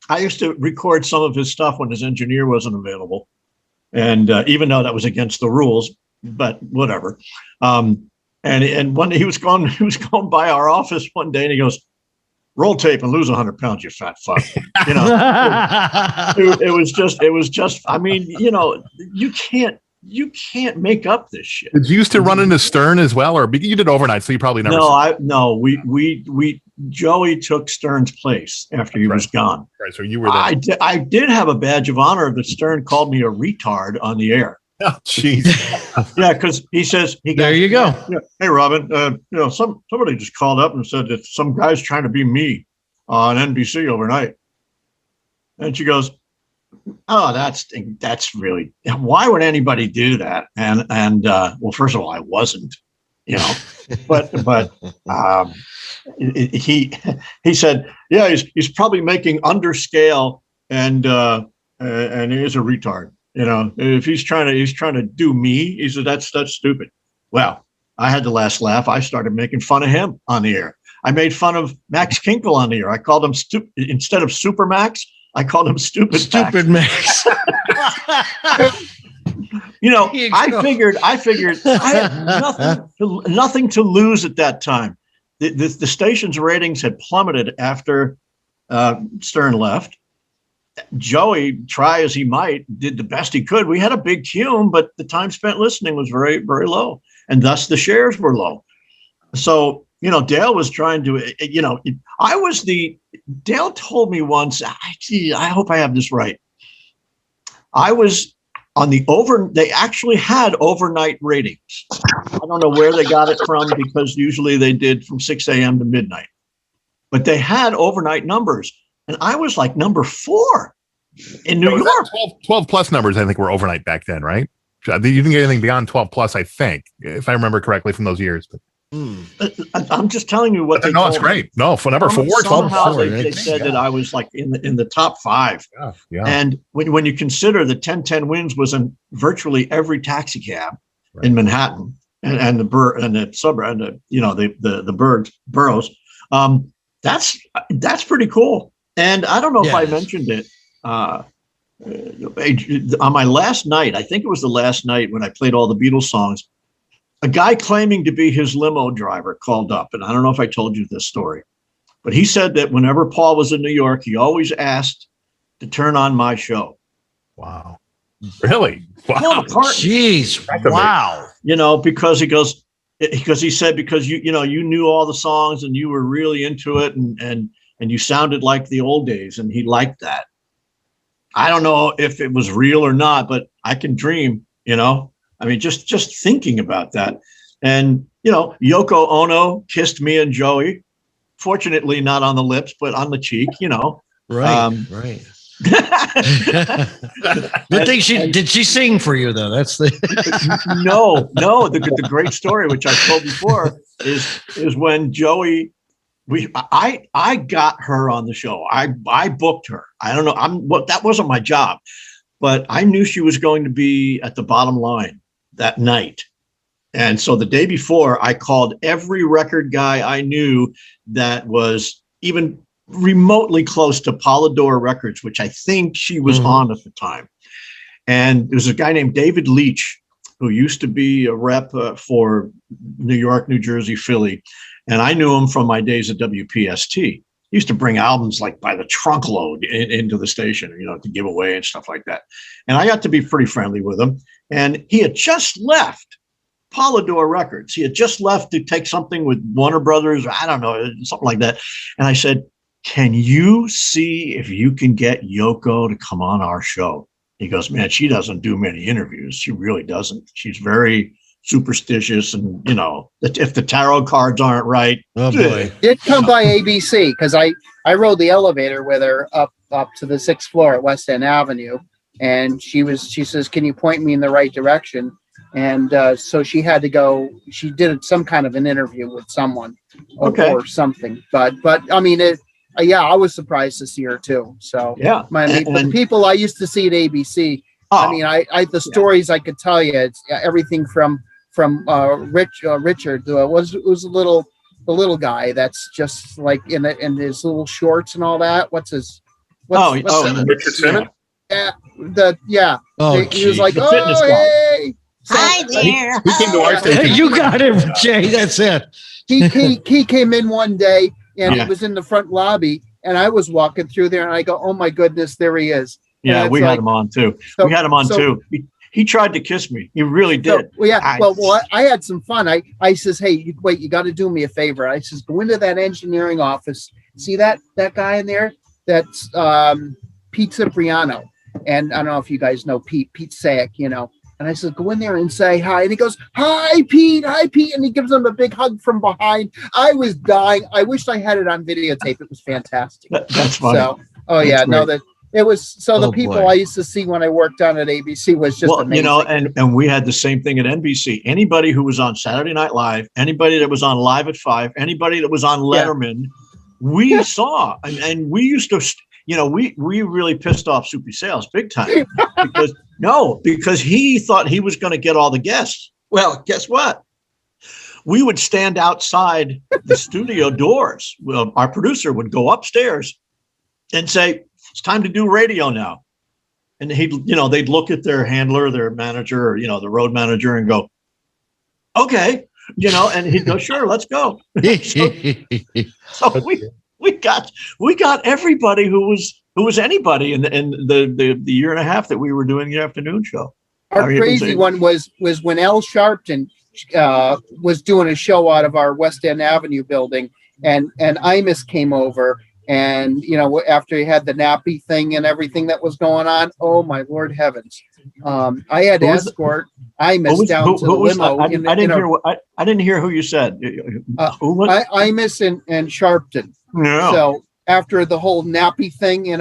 I used to record some of his stuff when his engineer wasn't available, and even though that was against the rules, but whatever. And when he was going by our office one day, and he goes, roll tape and lose 100 pounds, you fat fuck. You know, it was just, I mean, you know, you can't make up this shit. Did you used to run into Stern as well, or you did overnight, so you probably never. We Joey took Stern's place after he was gone. Right, so you were there. I did have a badge of honor that Stern called me a retard on the air. Oh, jeez. Yeah, because he says there you go. Hey, Robin, you know, somebody just called up and said that some guy's trying to be me on NBC overnight, and she goes, "Oh, that's really, why would anybody do that?" And well, first of all, I wasn't, you know, but he said, yeah, he's probably making underscale and he is a retard. You know, if he's trying to do me, he said, that's stupid. Well, I had the last laugh. I started making fun of him on the air. I made fun of Max Kinkle on the air. I called him instead of Super Max, I called him Stupid Max. You know, I figured I had nothing to lose at that time. The station's ratings had plummeted after Stern left. Joey, try as he might, did the best he could. We had a big cume, but the time spent listening was very, very low, and thus the shares were low. So, you know, Dale was trying to, you know, Dale told me once, I hope I have this right. I was on they actually had overnight ratings. I don't know where they got it from, because usually they did from 6 a.m. to midnight, but they had overnight numbers. And I was like number 4 in New York. 12 plus numbers, I think, were overnight back then, right? You didn't get anything beyond 12 plus, I think, if I remember correctly from those years. But I'm just telling you what they No, told it's great. No, for number 4, 12 plus. They said that I was like in the top 5. Yeah. And when you consider the 10-10 wins was in virtually every taxi cab in Manhattan and the suburb and the boroughs, that's pretty cool. And I don't know if I mentioned it on my last night. I think it was the last night when I played all the Beatles songs. A guy claiming to be his limo driver called up, and I don't know if I told you this story, but he said that whenever Paul was in New York, he always asked to turn on my show. Wow. Really? Wow. Jeez. Wow. You know, because he said, because you knew all the songs and you were really into it, and you sounded like the old days, and he liked that. I don't know if it was real or not, but I can dream, you know. I mean, just thinking about that. And, you know, Yoko Ono kissed me and Joey, fortunately not on the lips, but on the cheek, you know. Right. Good thing did she sing for you, though? That's the No. The great story, which I told before, is when Joey, I got her on the show. I booked her. I don't know. That wasn't my job, but I knew she was going to be at the bottom line that night. And so the day before, I called every record guy I knew that was even remotely close to Polydor Records, which I think she was on at the time. And there's a guy named David Leach, who used to be a rep for New York, New Jersey, Philly. And I knew him from my days at WPST. He used to bring albums like by the trunk load into the station, you know, to give away and stuff like that. And I got to be pretty friendly with him. And he had just left Polydor Records. He had just left to take something with Warner Brothers, or I don't know, something like that. And I said, can you see if you can get Yoko to come on our show? He goes, man, she doesn't do many interviews. She really doesn't. She's very superstitious, and you know, if the tarot cards aren't right. Oh boy. Did come by ABC, because I rode the elevator with her up to the 6th floor at West End Avenue, and she says, can you point me in the right direction? And so she had to go. She did some kind of an interview with someone or something. But I mean, I was surprised to see her too. So yeah, but the people I used to see at ABC. I mean, the stories I could tell you. It's everything from Richard. Was the little guy that's just like in his little shorts and all that. Richard Simmons. Yeah. He was like, oh, hey. Hi there. He came to our station. You got him, Jay. That's it. He came in one day and he was in the front lobby, and I was walking through there, and I go, "Oh my goodness, there he is." Yeah, we had him on too. We had him on too. He tried to kiss me. He really did. I had some fun. I says, "Hey, wait, you got to do me a favor." I says, "Go into that engineering office. See that guy in there? That's Pete Cipriano." And I don't know if you guys know Pete Sack, you know. And I said, "Go in there and say hi." And he goes, "Hi, Pete. Hi, Pete." And he gives him a big hug from behind. I was dying. I wished I had it on videotape. It was fantastic. That's funny. So, it was the people I used to see when I worked on at ABC was just amazing. You know, and we had the same thing at NBC. Anybody who was on Saturday Night Live, anybody that was on Live at 5, anybody that was on Letterman, we saw, and we used to, you know, we really pissed off Soupy Sales big time because he thought he was going to get all the guests. Well, guess what? We would stand outside the studio doors. Well, our producer would go upstairs and say, "It's time to do radio now." And they'd look at their handler, their manager, or, the road manager and go, "Okay," and he'd go, "Sure, let's go." So we got everybody who was anybody in the year and a half that we were doing the afternoon show. Our crazy one was when Al Sharpton was doing a show out of our West End Avenue building, and Imus came over. And, after he had the nappy thing and everything that was going on, oh, my Lord heavens. I had to escort Imus down to the limo. I didn't hear who you said. Who was? Imus and Sharpton. No. So after the whole nappy thing,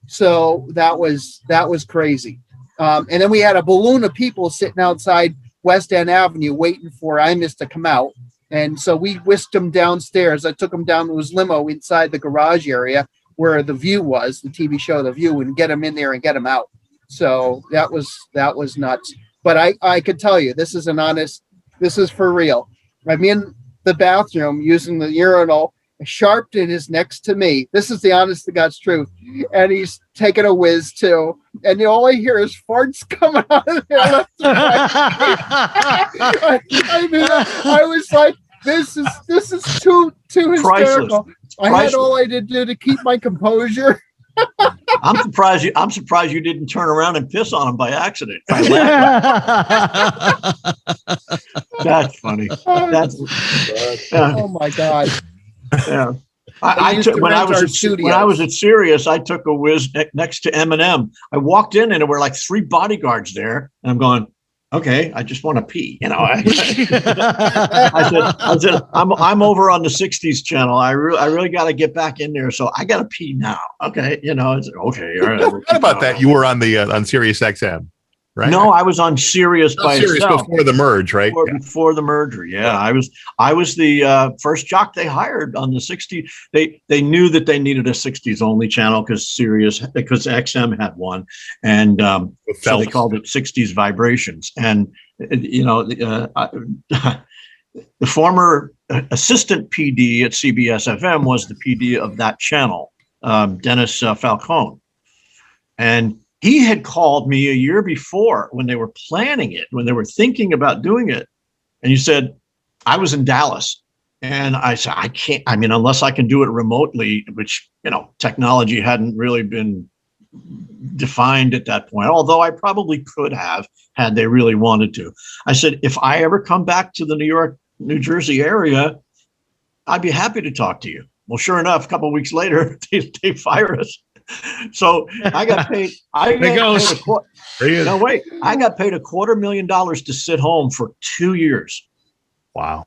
so that was crazy. And then we had a balloon of people sitting outside West End Avenue waiting for Imus to come out. And so we whisked him downstairs. I took him down to his limo inside the garage area where The View was, the TV show The View, and get him in there and get him out. So that was nuts. But I could tell you, this is for real. I'm in the bathroom using the urinal. Sharpton is next to me. This is the honest to God's truth. And he's taking a whiz too. And all I hear is farts coming out of there left and right. I was like, this is too hysterical. I had all I did do to keep my composure. I'm surprised you didn't turn around and piss on him by accident. That's funny. Oh my God. Yeah. When I was at Sirius, I took a whiz next to M&M. I walked in and there were like 3 bodyguards there. And I'm going, okay, I just want to pee. I said, I'm over on the 60s channel. I really got to get back in there. So I got to pee now. Okay. It's okay. All right. What about that? You were on on Sirius XM. Right? No, I was on Sirius by itself before the merge, right? Before the merger, yeah. I was the first jock they hired on the 60s. They knew that they needed a 60s only channel because XM had one, and so they called it 60s Vibrations. And the former assistant PD at CBS FM was the PD of that channel, Dennis Falcone, and he had called me a year before when they were planning it, when they were thinking about doing it. And he said, I was in Dallas. And I said, I can't, unless I can do it remotely, which, technology hadn't really been defined at that point, although I probably could have had they really wanted to. I said, if I ever come back to the New York, New Jersey area, I'd be happy to talk to you. Well, sure enough, a couple of weeks later, they fired us. So I got paid. I got paid $250,000 to sit home for 2 years. Wow.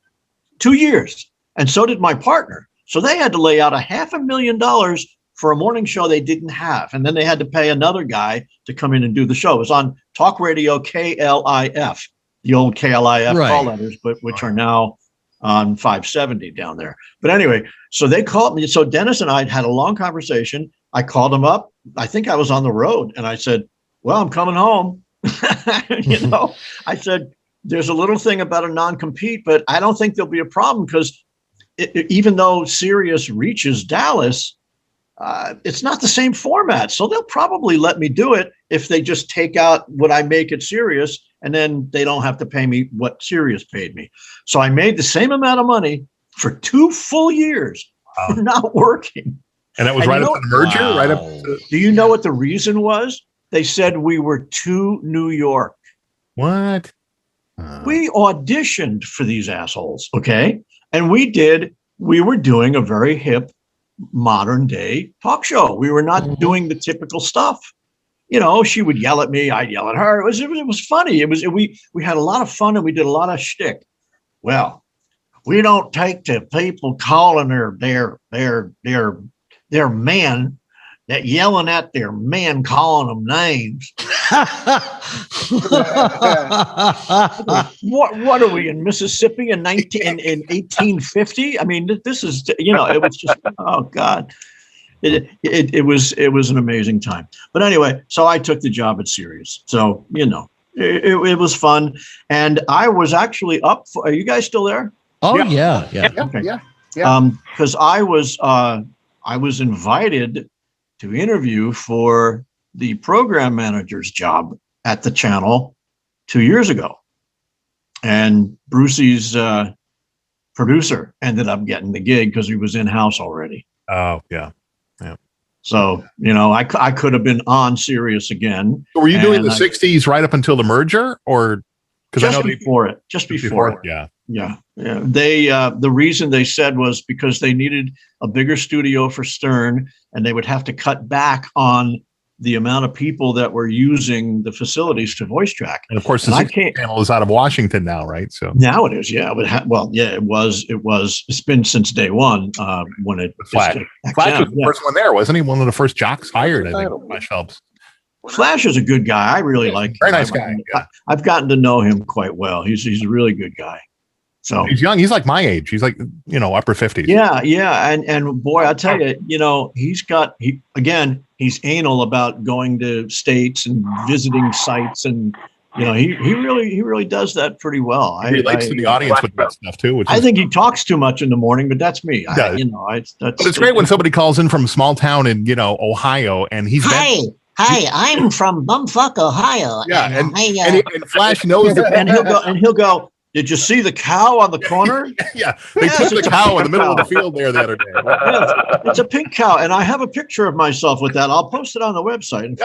2 years. And so did my partner. So they had to lay out $500,000 for a morning show they didn't have. And then they had to pay another guy to come in and do the show. It was on talk radio KLIF, the old KLIF call letters, but which are now on 570 down there. But anyway, so they called me. So Dennis and I had a long conversation. I called him up. I think I was on the road, and I said, well, I'm coming home. I said, there's a little thing about a non-compete, but I don't think there'll be a problem because even though Sirius reaches Dallas, it's not the same format. So they'll probably let me do it if they just take out what I make at Sirius, and then they don't have to pay me what Sirius paid me. So I made the same amount of money for 2 full years were not working. And that was right up to the merger, right up. Do you know what the reason was? They said we were too New York. What? We auditioned for these assholes, okay? And we were doing a very hip, modern day talk show. We were not doing the typical stuff. You know, she would yell at me, I'd yell at her. It was funny. We had a lot of fun and we did a lot of shtick. Well, we don't take to people calling their man, that yelling at their man, calling them names. What are we in Mississippi in 1850? I mean, this is, you know, it was just, oh God. It was an amazing time. But anyway, so I took the job at Sirius. So, you know, it was fun. And I was actually up for, are you guys still there? Oh, yeah. Okay. Yeah. Because I was invited to interview for the program manager's job at the channel 2 years ago. And Brucey's producer ended up getting the gig because he was in-house already. Oh, yeah. Yeah. So, you know, I could have been on Sirius again. So were you doing the 60s right up until the merger, or because I know before it? Yeah. Yeah. They the reason they said was because they needed a bigger studio for Stern, and they would have to cut back on the amount of people that were using the facilities to voice track. And of course, the 60s channel is out of Washington now, right? So now it is. Yeah. It was. It's been since day one when it Flash was the first one there, wasn't he? One of the first jocks hired, I think. Flash Phelps. Flash is a good guy. I really like him. Very nice guy. I've gotten to know him quite well. He's a really good guy. So he's young. He's like my age. He's like, you know, upper 50s. Yeah. And boy, I tell you, you know, he's anal about going to states and visiting sites, and you know, he really does that pretty well. He relates to the audience with that stuff too. I think he talks too much in the morning, but that's me. But it's great when somebody calls in from a small town in, you know, Ohio, and he's Hi, I'm from Bumfuck, Ohio. Yeah, and Flash knows that, and he'll go, did you see the cow on the corner? Yeah, they took the cow in the middle of the field there the other day. Yes, it's a pink cow, and I have a picture of myself with that. I'll post it on the website.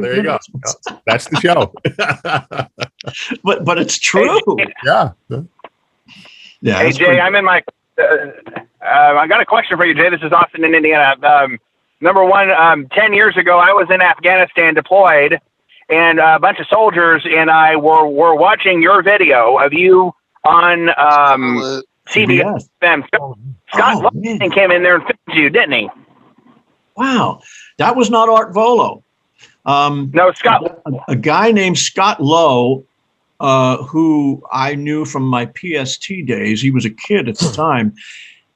There you go. That's the show. but it's true. Yeah. Yeah. Hey Jay, I'm in my. I got a question for you, Jay. This is Austin in Indiana. Number one, 10 years ago, I was in Afghanistan deployed, and a bunch of soldiers and I were watching your video of you on CBS. Scott Lowe came in there and filmed you, didn't he? Wow, that was not Art Volo. No, Scott. A guy named Scott Lowe, who I knew from my PST days. He was a kid at the time.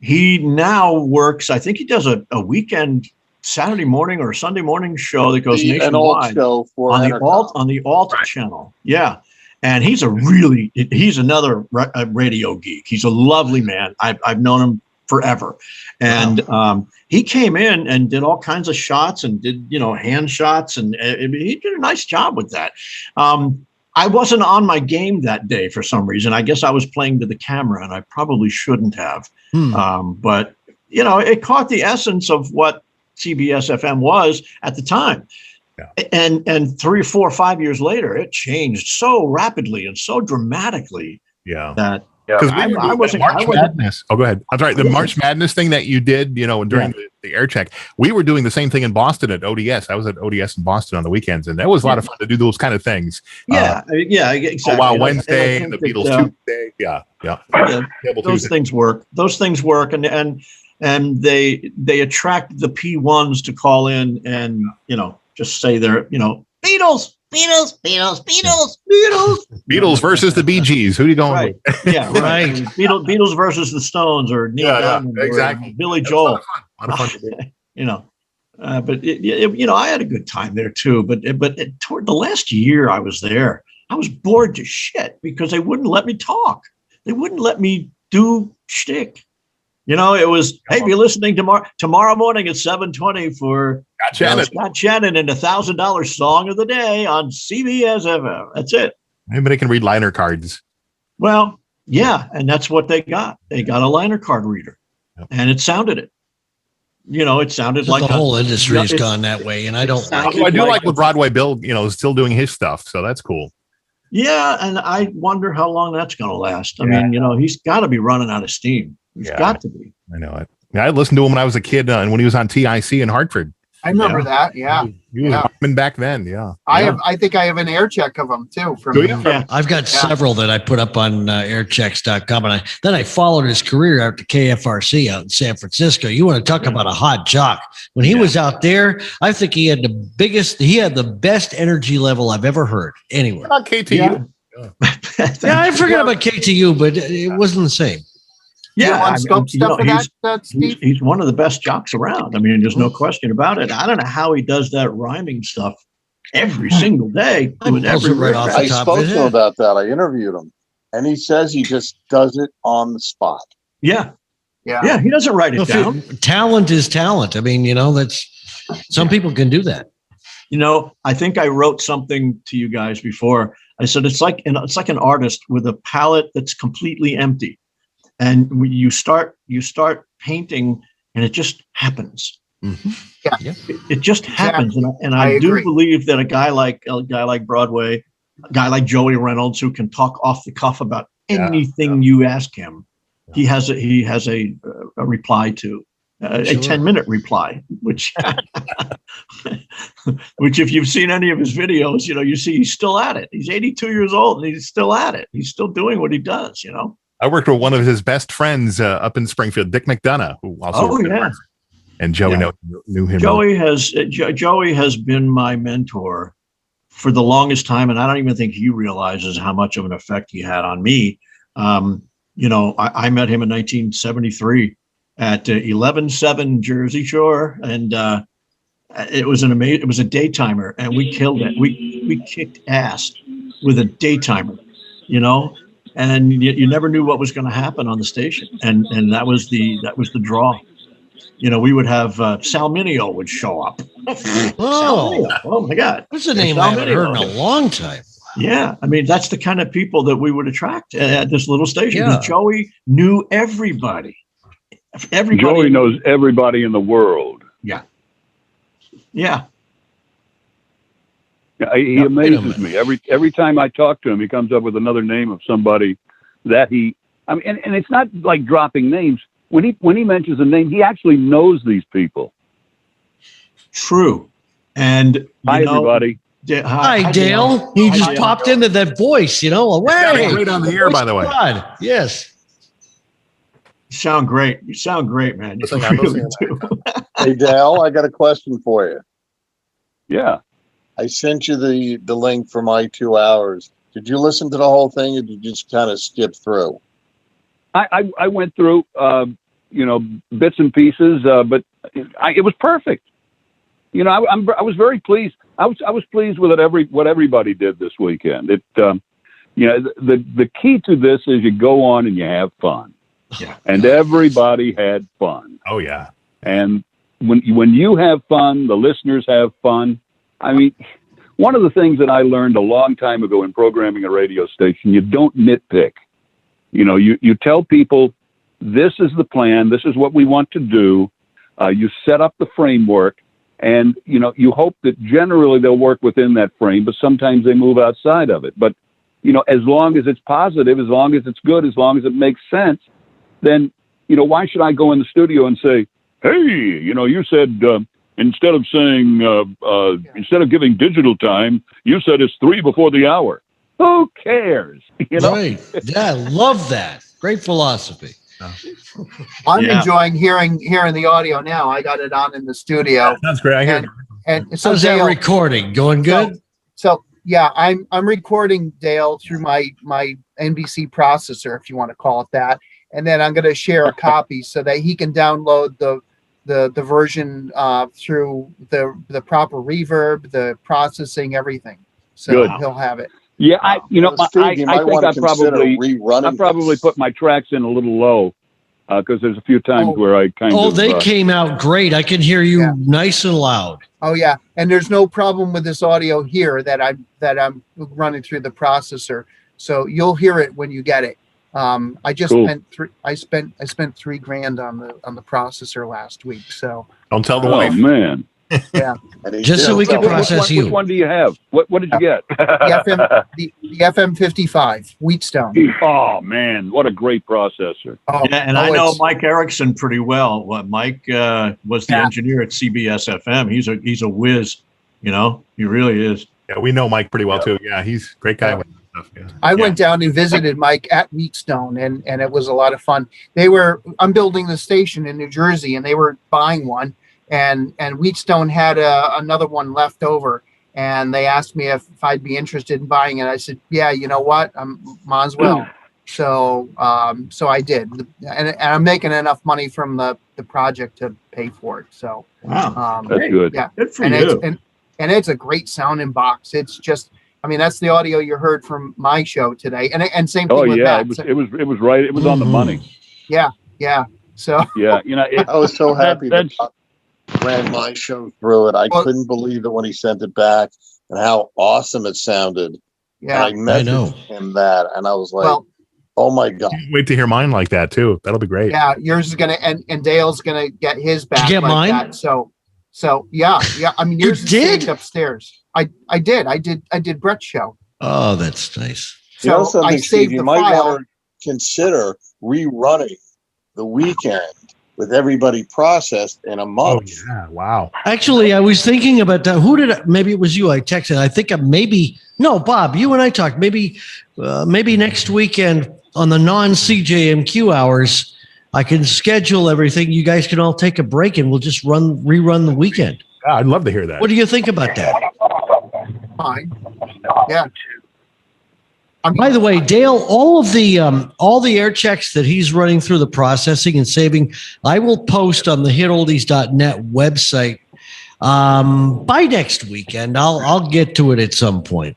He now works. I think he does a weekend Saturday morning or Sunday morning show that goes nationwide on the alt channel. Yeah. And he's another radio geek. He's a lovely man. I've known him forever. And he came in and did all kinds of shots and did, you know, hand shots. And he did a nice job with that. I wasn't on my game that day for some reason. I guess I was playing to the camera and I probably shouldn't have. But, you know, it caught the essence of what CBS FM was at the time. Yeah. And 3, 4, 5 years later, it changed so rapidly and so dramatically. Yeah. That because I wasn't March Madness. Oh, go ahead. I'm sorry. The March Madness thing that you did, you know, during the air check, we were doing the same thing in Boston at ODS. I was at ODS in Boston on the things, and that was a lot of fun to do those kind of things. Exactly. Oh, wow, Wednesday, the Beatles Tuesday. Yeah. Those things work. Those things work, and they attract the P1s to call in and, you know, just say they're, you know, Beatles versus the Bee Gees. Who are you going with? Yeah, right. Beatles versus the Stones or Neil Diamond, exactly. Or Billy Joel. A lot of fun to do. You know, but you know, I had a good time there too. But toward the last year I was there, I was bored to shit because they wouldn't let me talk. They wouldn't let me do shtick. You know, it was, hey, be listening tomorrow morning at 7:20 for Scott Shannon and $1,000 song of the day on CBS FM. That's it. Anybody can read liner cards. Well, yeah, and that's what they got. They got a liner card reader, and it sounded it. it sounded like the whole industry has gone that way, and I don't like it. I do like the Broadway Bill, is still doing his stuff, so that's cool. Yeah, and I wonder how long that's going to last. I mean, he's got to be running out of steam. He's got to be. I know it. I listened to him when I was a kid, and when he was on TIC in Hartford. I remember that. Yeah, he was rhyming back then. Yeah, I think I have an air check of them too. I've got several that I put up on airchecks.com, and then I followed his career out to KFRC out in San Francisco. You want to talk about a hot jock? When he was out there, I think he had the best energy level I've ever heard anywhere. Not KTU. I forgot about KTU, but it wasn't the same. Yeah, he's one of the best jocks around. I mean, there's no question about it. I don't know how he does that rhyming stuff every single day. I spoke to him about that. I interviewed him, and he says he just does it on the spot. Yeah. He doesn't write it down. Talent is talent. I mean, that's some people can do that. I think I wrote something to you guys before. I said it's like an artist with a palette that's completely empty. And you start painting, and it just happens. Mm-hmm. Yeah, it just happens. And I do believe that a guy like Broadway, a guy like Joey Reynolds, who can talk off the cuff about anything you ask him, he has a reply to a 10-minute reply, which if you've seen any of his videos, you see he's still at it. He's 82 years old, and he's still at it. He's still doing what he does. I worked with one of his best friends up in Springfield, Dick McDonough, who also and Joey knew him. Joey has been my mentor for the longest time, and I don't even think he realizes how much of an effect he had on me. I met him in 1973 at 11-7 Jersey Shore, and it was it was a daytimer, and we killed it. We kicked ass with a daytimer, and you never knew what was going to happen on the station, and that was the draw. We would have Sal Mineo would show up. Oh my God, what's the name I haven't heard in a long time? Yeah, I mean that's the kind of people that we would attract at this little station. Because Joey knew everybody. Joey knows everybody in the world. Yeah. He amazes me every time I talk to him. He comes up with another name of somebody that and it's not like dropping names. When he mentions a name, he actually knows these people. True. And hi everybody. Hi Dale. He just popped into that voice. Away. Right on the air, by the way. God. Yes. You sound great. You sound great, man. You really do. Hey Dale, I got a question for you. Yeah. I sent you the link for my 2 hours. Did you listen to the whole thing, or did you just kind of skip through? I went through, bits and pieces, but it was perfect. I was very pleased. I was pleased with what everybody did this weekend. The key to this is you go on and you have fun. Yeah. And everybody had fun. Oh yeah. And when you have fun, the listeners have fun. I mean, one of the things that I learned a long time ago in programming a radio station, you don't nitpick. You tell people, this is the plan. This is what we want to do. You set up the framework, and, you hope that generally they'll work within that frame, but sometimes they move outside of it. But, as long as it's positive, as long as it's good, as long as it makes sense, then, why should I go in the studio and say, hey, you said, instead of instead of giving digital time, you said it's 3 before the hour. Who cares? Right. Yeah, I love that. Great philosophy. I'm enjoying hearing the audio now. I got it on in the studio. That's great. I hear. And so how's that recording? Going good? So yeah, I'm recording Dale through my NBC processor, if you want to call it that, and then I'm going to share a copy so that he can download the version through the proper reverb, the processing, everything. So good. He'll have it. Yeah, I think I probably put my tracks in a little low because there's a few times where I kind of. Oh, they came out great. I can hear you nice and loud. Oh yeah, and there's no problem with this audio here that I'm running through the processor, so you'll hear it when you get it. I just Cool. spent I spent $3,000 on the processor last week. So Don't tell the Oh wife. man. yeah, Just so we can process you. Which one do you have? What did you get? the FM55 Wheatstone. Oh man, what a great processor. Oh, Yeah, and I know Mike Erickson pretty well. Mike was the engineer at CBS FM. He's a whiz. You know, he really is. Yeah, we know Mike pretty well too. Yeah, he's a great guy with stuff. Yeah. I went down and visited Mike at Wheatstone, and it was a lot of fun. I'm building the station in New Jersey, and they were buying one, and Wheatstone had another one left over, and they asked me if I'd be interested in buying it. I said, yeah, you know what, might as well. So I did, and I'm making enough money from the project to pay for it. So wow, that's good. Yeah, good for and you. And it's a great sounding box. It's just, I mean, that's the audio you heard from my show today, and same thing with yeah, Matt. it was right. It was on the money. Yeah. So yeah, you know, I was so happy that Bob ran my show through it. I couldn't believe it when he sent it back and how awesome it sounded. Yeah, and I messaged him that, and I was like, "Oh my god!" Can't wait to hear mine like that too. That'll be great. Yeah, yours is gonna, and Dale's gonna get his back. Did you get like mine? That. So yeah. I mean, yours is saved upstairs. I did Brett's show. Oh, that's nice. You know So I something, Steve, saved you the might file. want to consider rerunning the weekend with everybody processed in a month. Oh yeah! Wow. Actually, I was thinking about that. Maybe it was you. I texted. I think no, Bob. You and I talked. Maybe next weekend on the non-CJMQ hours, I can schedule everything. You guys can all take a break, and we'll just rerun the weekend. Yeah, I'd love to hear that. What do you think about that? Fine. Yeah. By the way, Dale, all the air checks that he's running through the processing and saving, I will post on the HitOldies.net website by next weekend. I'll get to it at some point.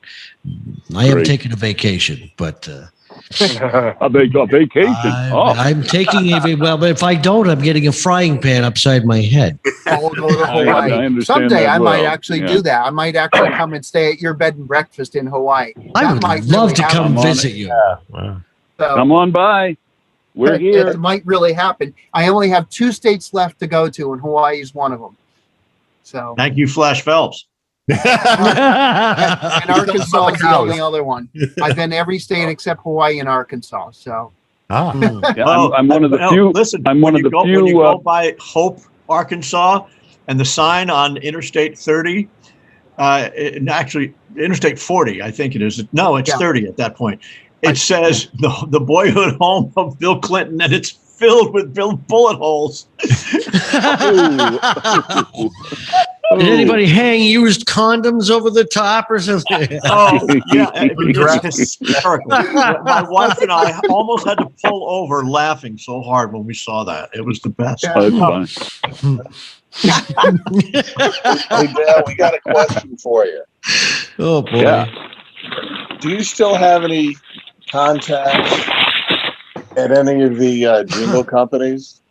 I am taking a vacation, but a vacation. I'm taking but if I don't, I'm getting a frying pan upside my head. I'll go to Hawaii. I understand Someday that I might well. actually Yeah. do that. I might actually come and stay at your bed and breakfast in Hawaii. I would love to come visit you. Wow. So Come on by. We're here. It might really happen. I only have 2 states left to go to, and Hawaii is one of them. So Thank you, Flash Phelps. and Arkansas is the only other one. I've been every state except Hawaii and Arkansas. So Yeah, I'm one of the few. Listen, I'm one of the few. When you go by Hope, Arkansas, and the sign on Interstate 30, actually Interstate 40, I think it is. No, it's 30 at that point. It says the boyhood home of Bill Clinton, and it's filled with bullet holes. Did anybody hang used condoms over the top or something? Oh, yeah. It's hysterical. My wife and I almost had to pull over laughing so hard when we saw that. It was the best. Hey, Dale, we got a question for you. Oh, boy. Yeah. Do you still have any contacts at any of the jingle companies?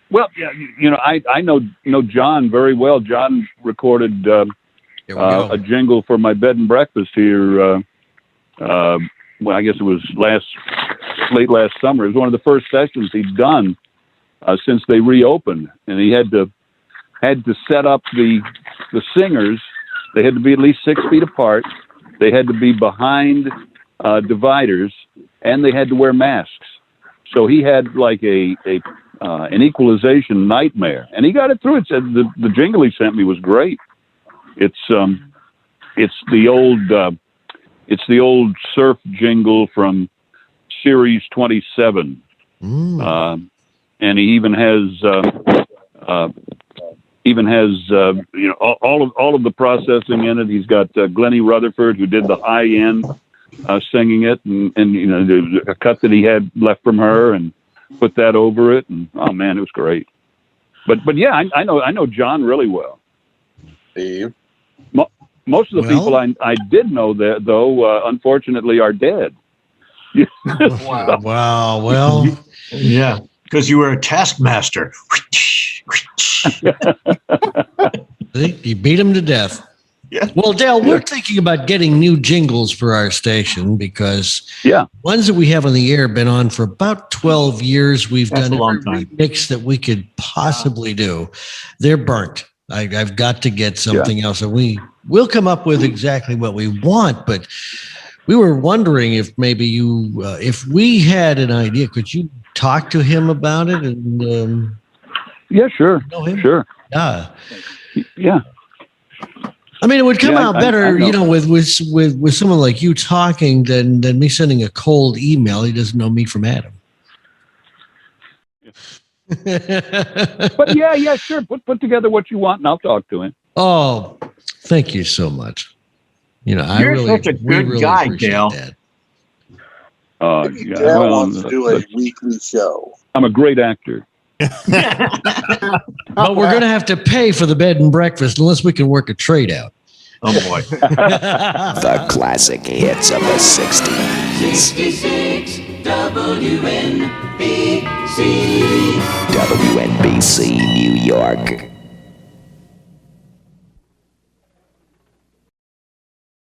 Well, yeah, you know, I know John very well. John recorded a jingle for my bed and breakfast here. Well, I guess it was late last summer. It was one of the first sessions he'd done since they reopened, and he had to set up the singers. They had to be at least 6 feet apart. They had to be behind dividers, and they had to wear masks. So he had like an equalization nightmare, and he got it through. It said the jingle he sent me was great. It's the old surf jingle from Series 27, and he even has you know, all of the processing in it. He's got Glennie Rutherford, who did the high end singing it, and you know, there's a cut that he had left from her, and put that over it, and oh man, it was great. But yeah, I know John really well. Steve, most of the people I did know that though, unfortunately, are dead. Wow. Well, yeah, because you were a taskmaster. You beat him to death. Yeah. Well, Dale, we're thinking about getting new jingles for our station because Yeah. ones that we have on the air have been on for about 12 years. We've That's done a long every time. mix that we could possibly do. They're burnt. I've got to get something else. And we'll come up with exactly what we want, but we were wondering if maybe you, if we had an idea, could you talk to him about it? And Yeah, sure. know him? Sure. Yeah. Yeah. I mean, it would come out better, I know. with someone like you talking than me sending a cold email. He doesn't know me from Adam. But yeah, sure. Put together what you want, and I'll talk to him. Oh, thank you so much. You're such a good guy, Dale. That. Maybe Dale wants to do a weekly show. I'm a great actor. But we're going to have to pay for the bed and breakfast unless we can work a trade out. Oh, boy. The classic hits of the 60s. 66 WNBC. WNBC New York.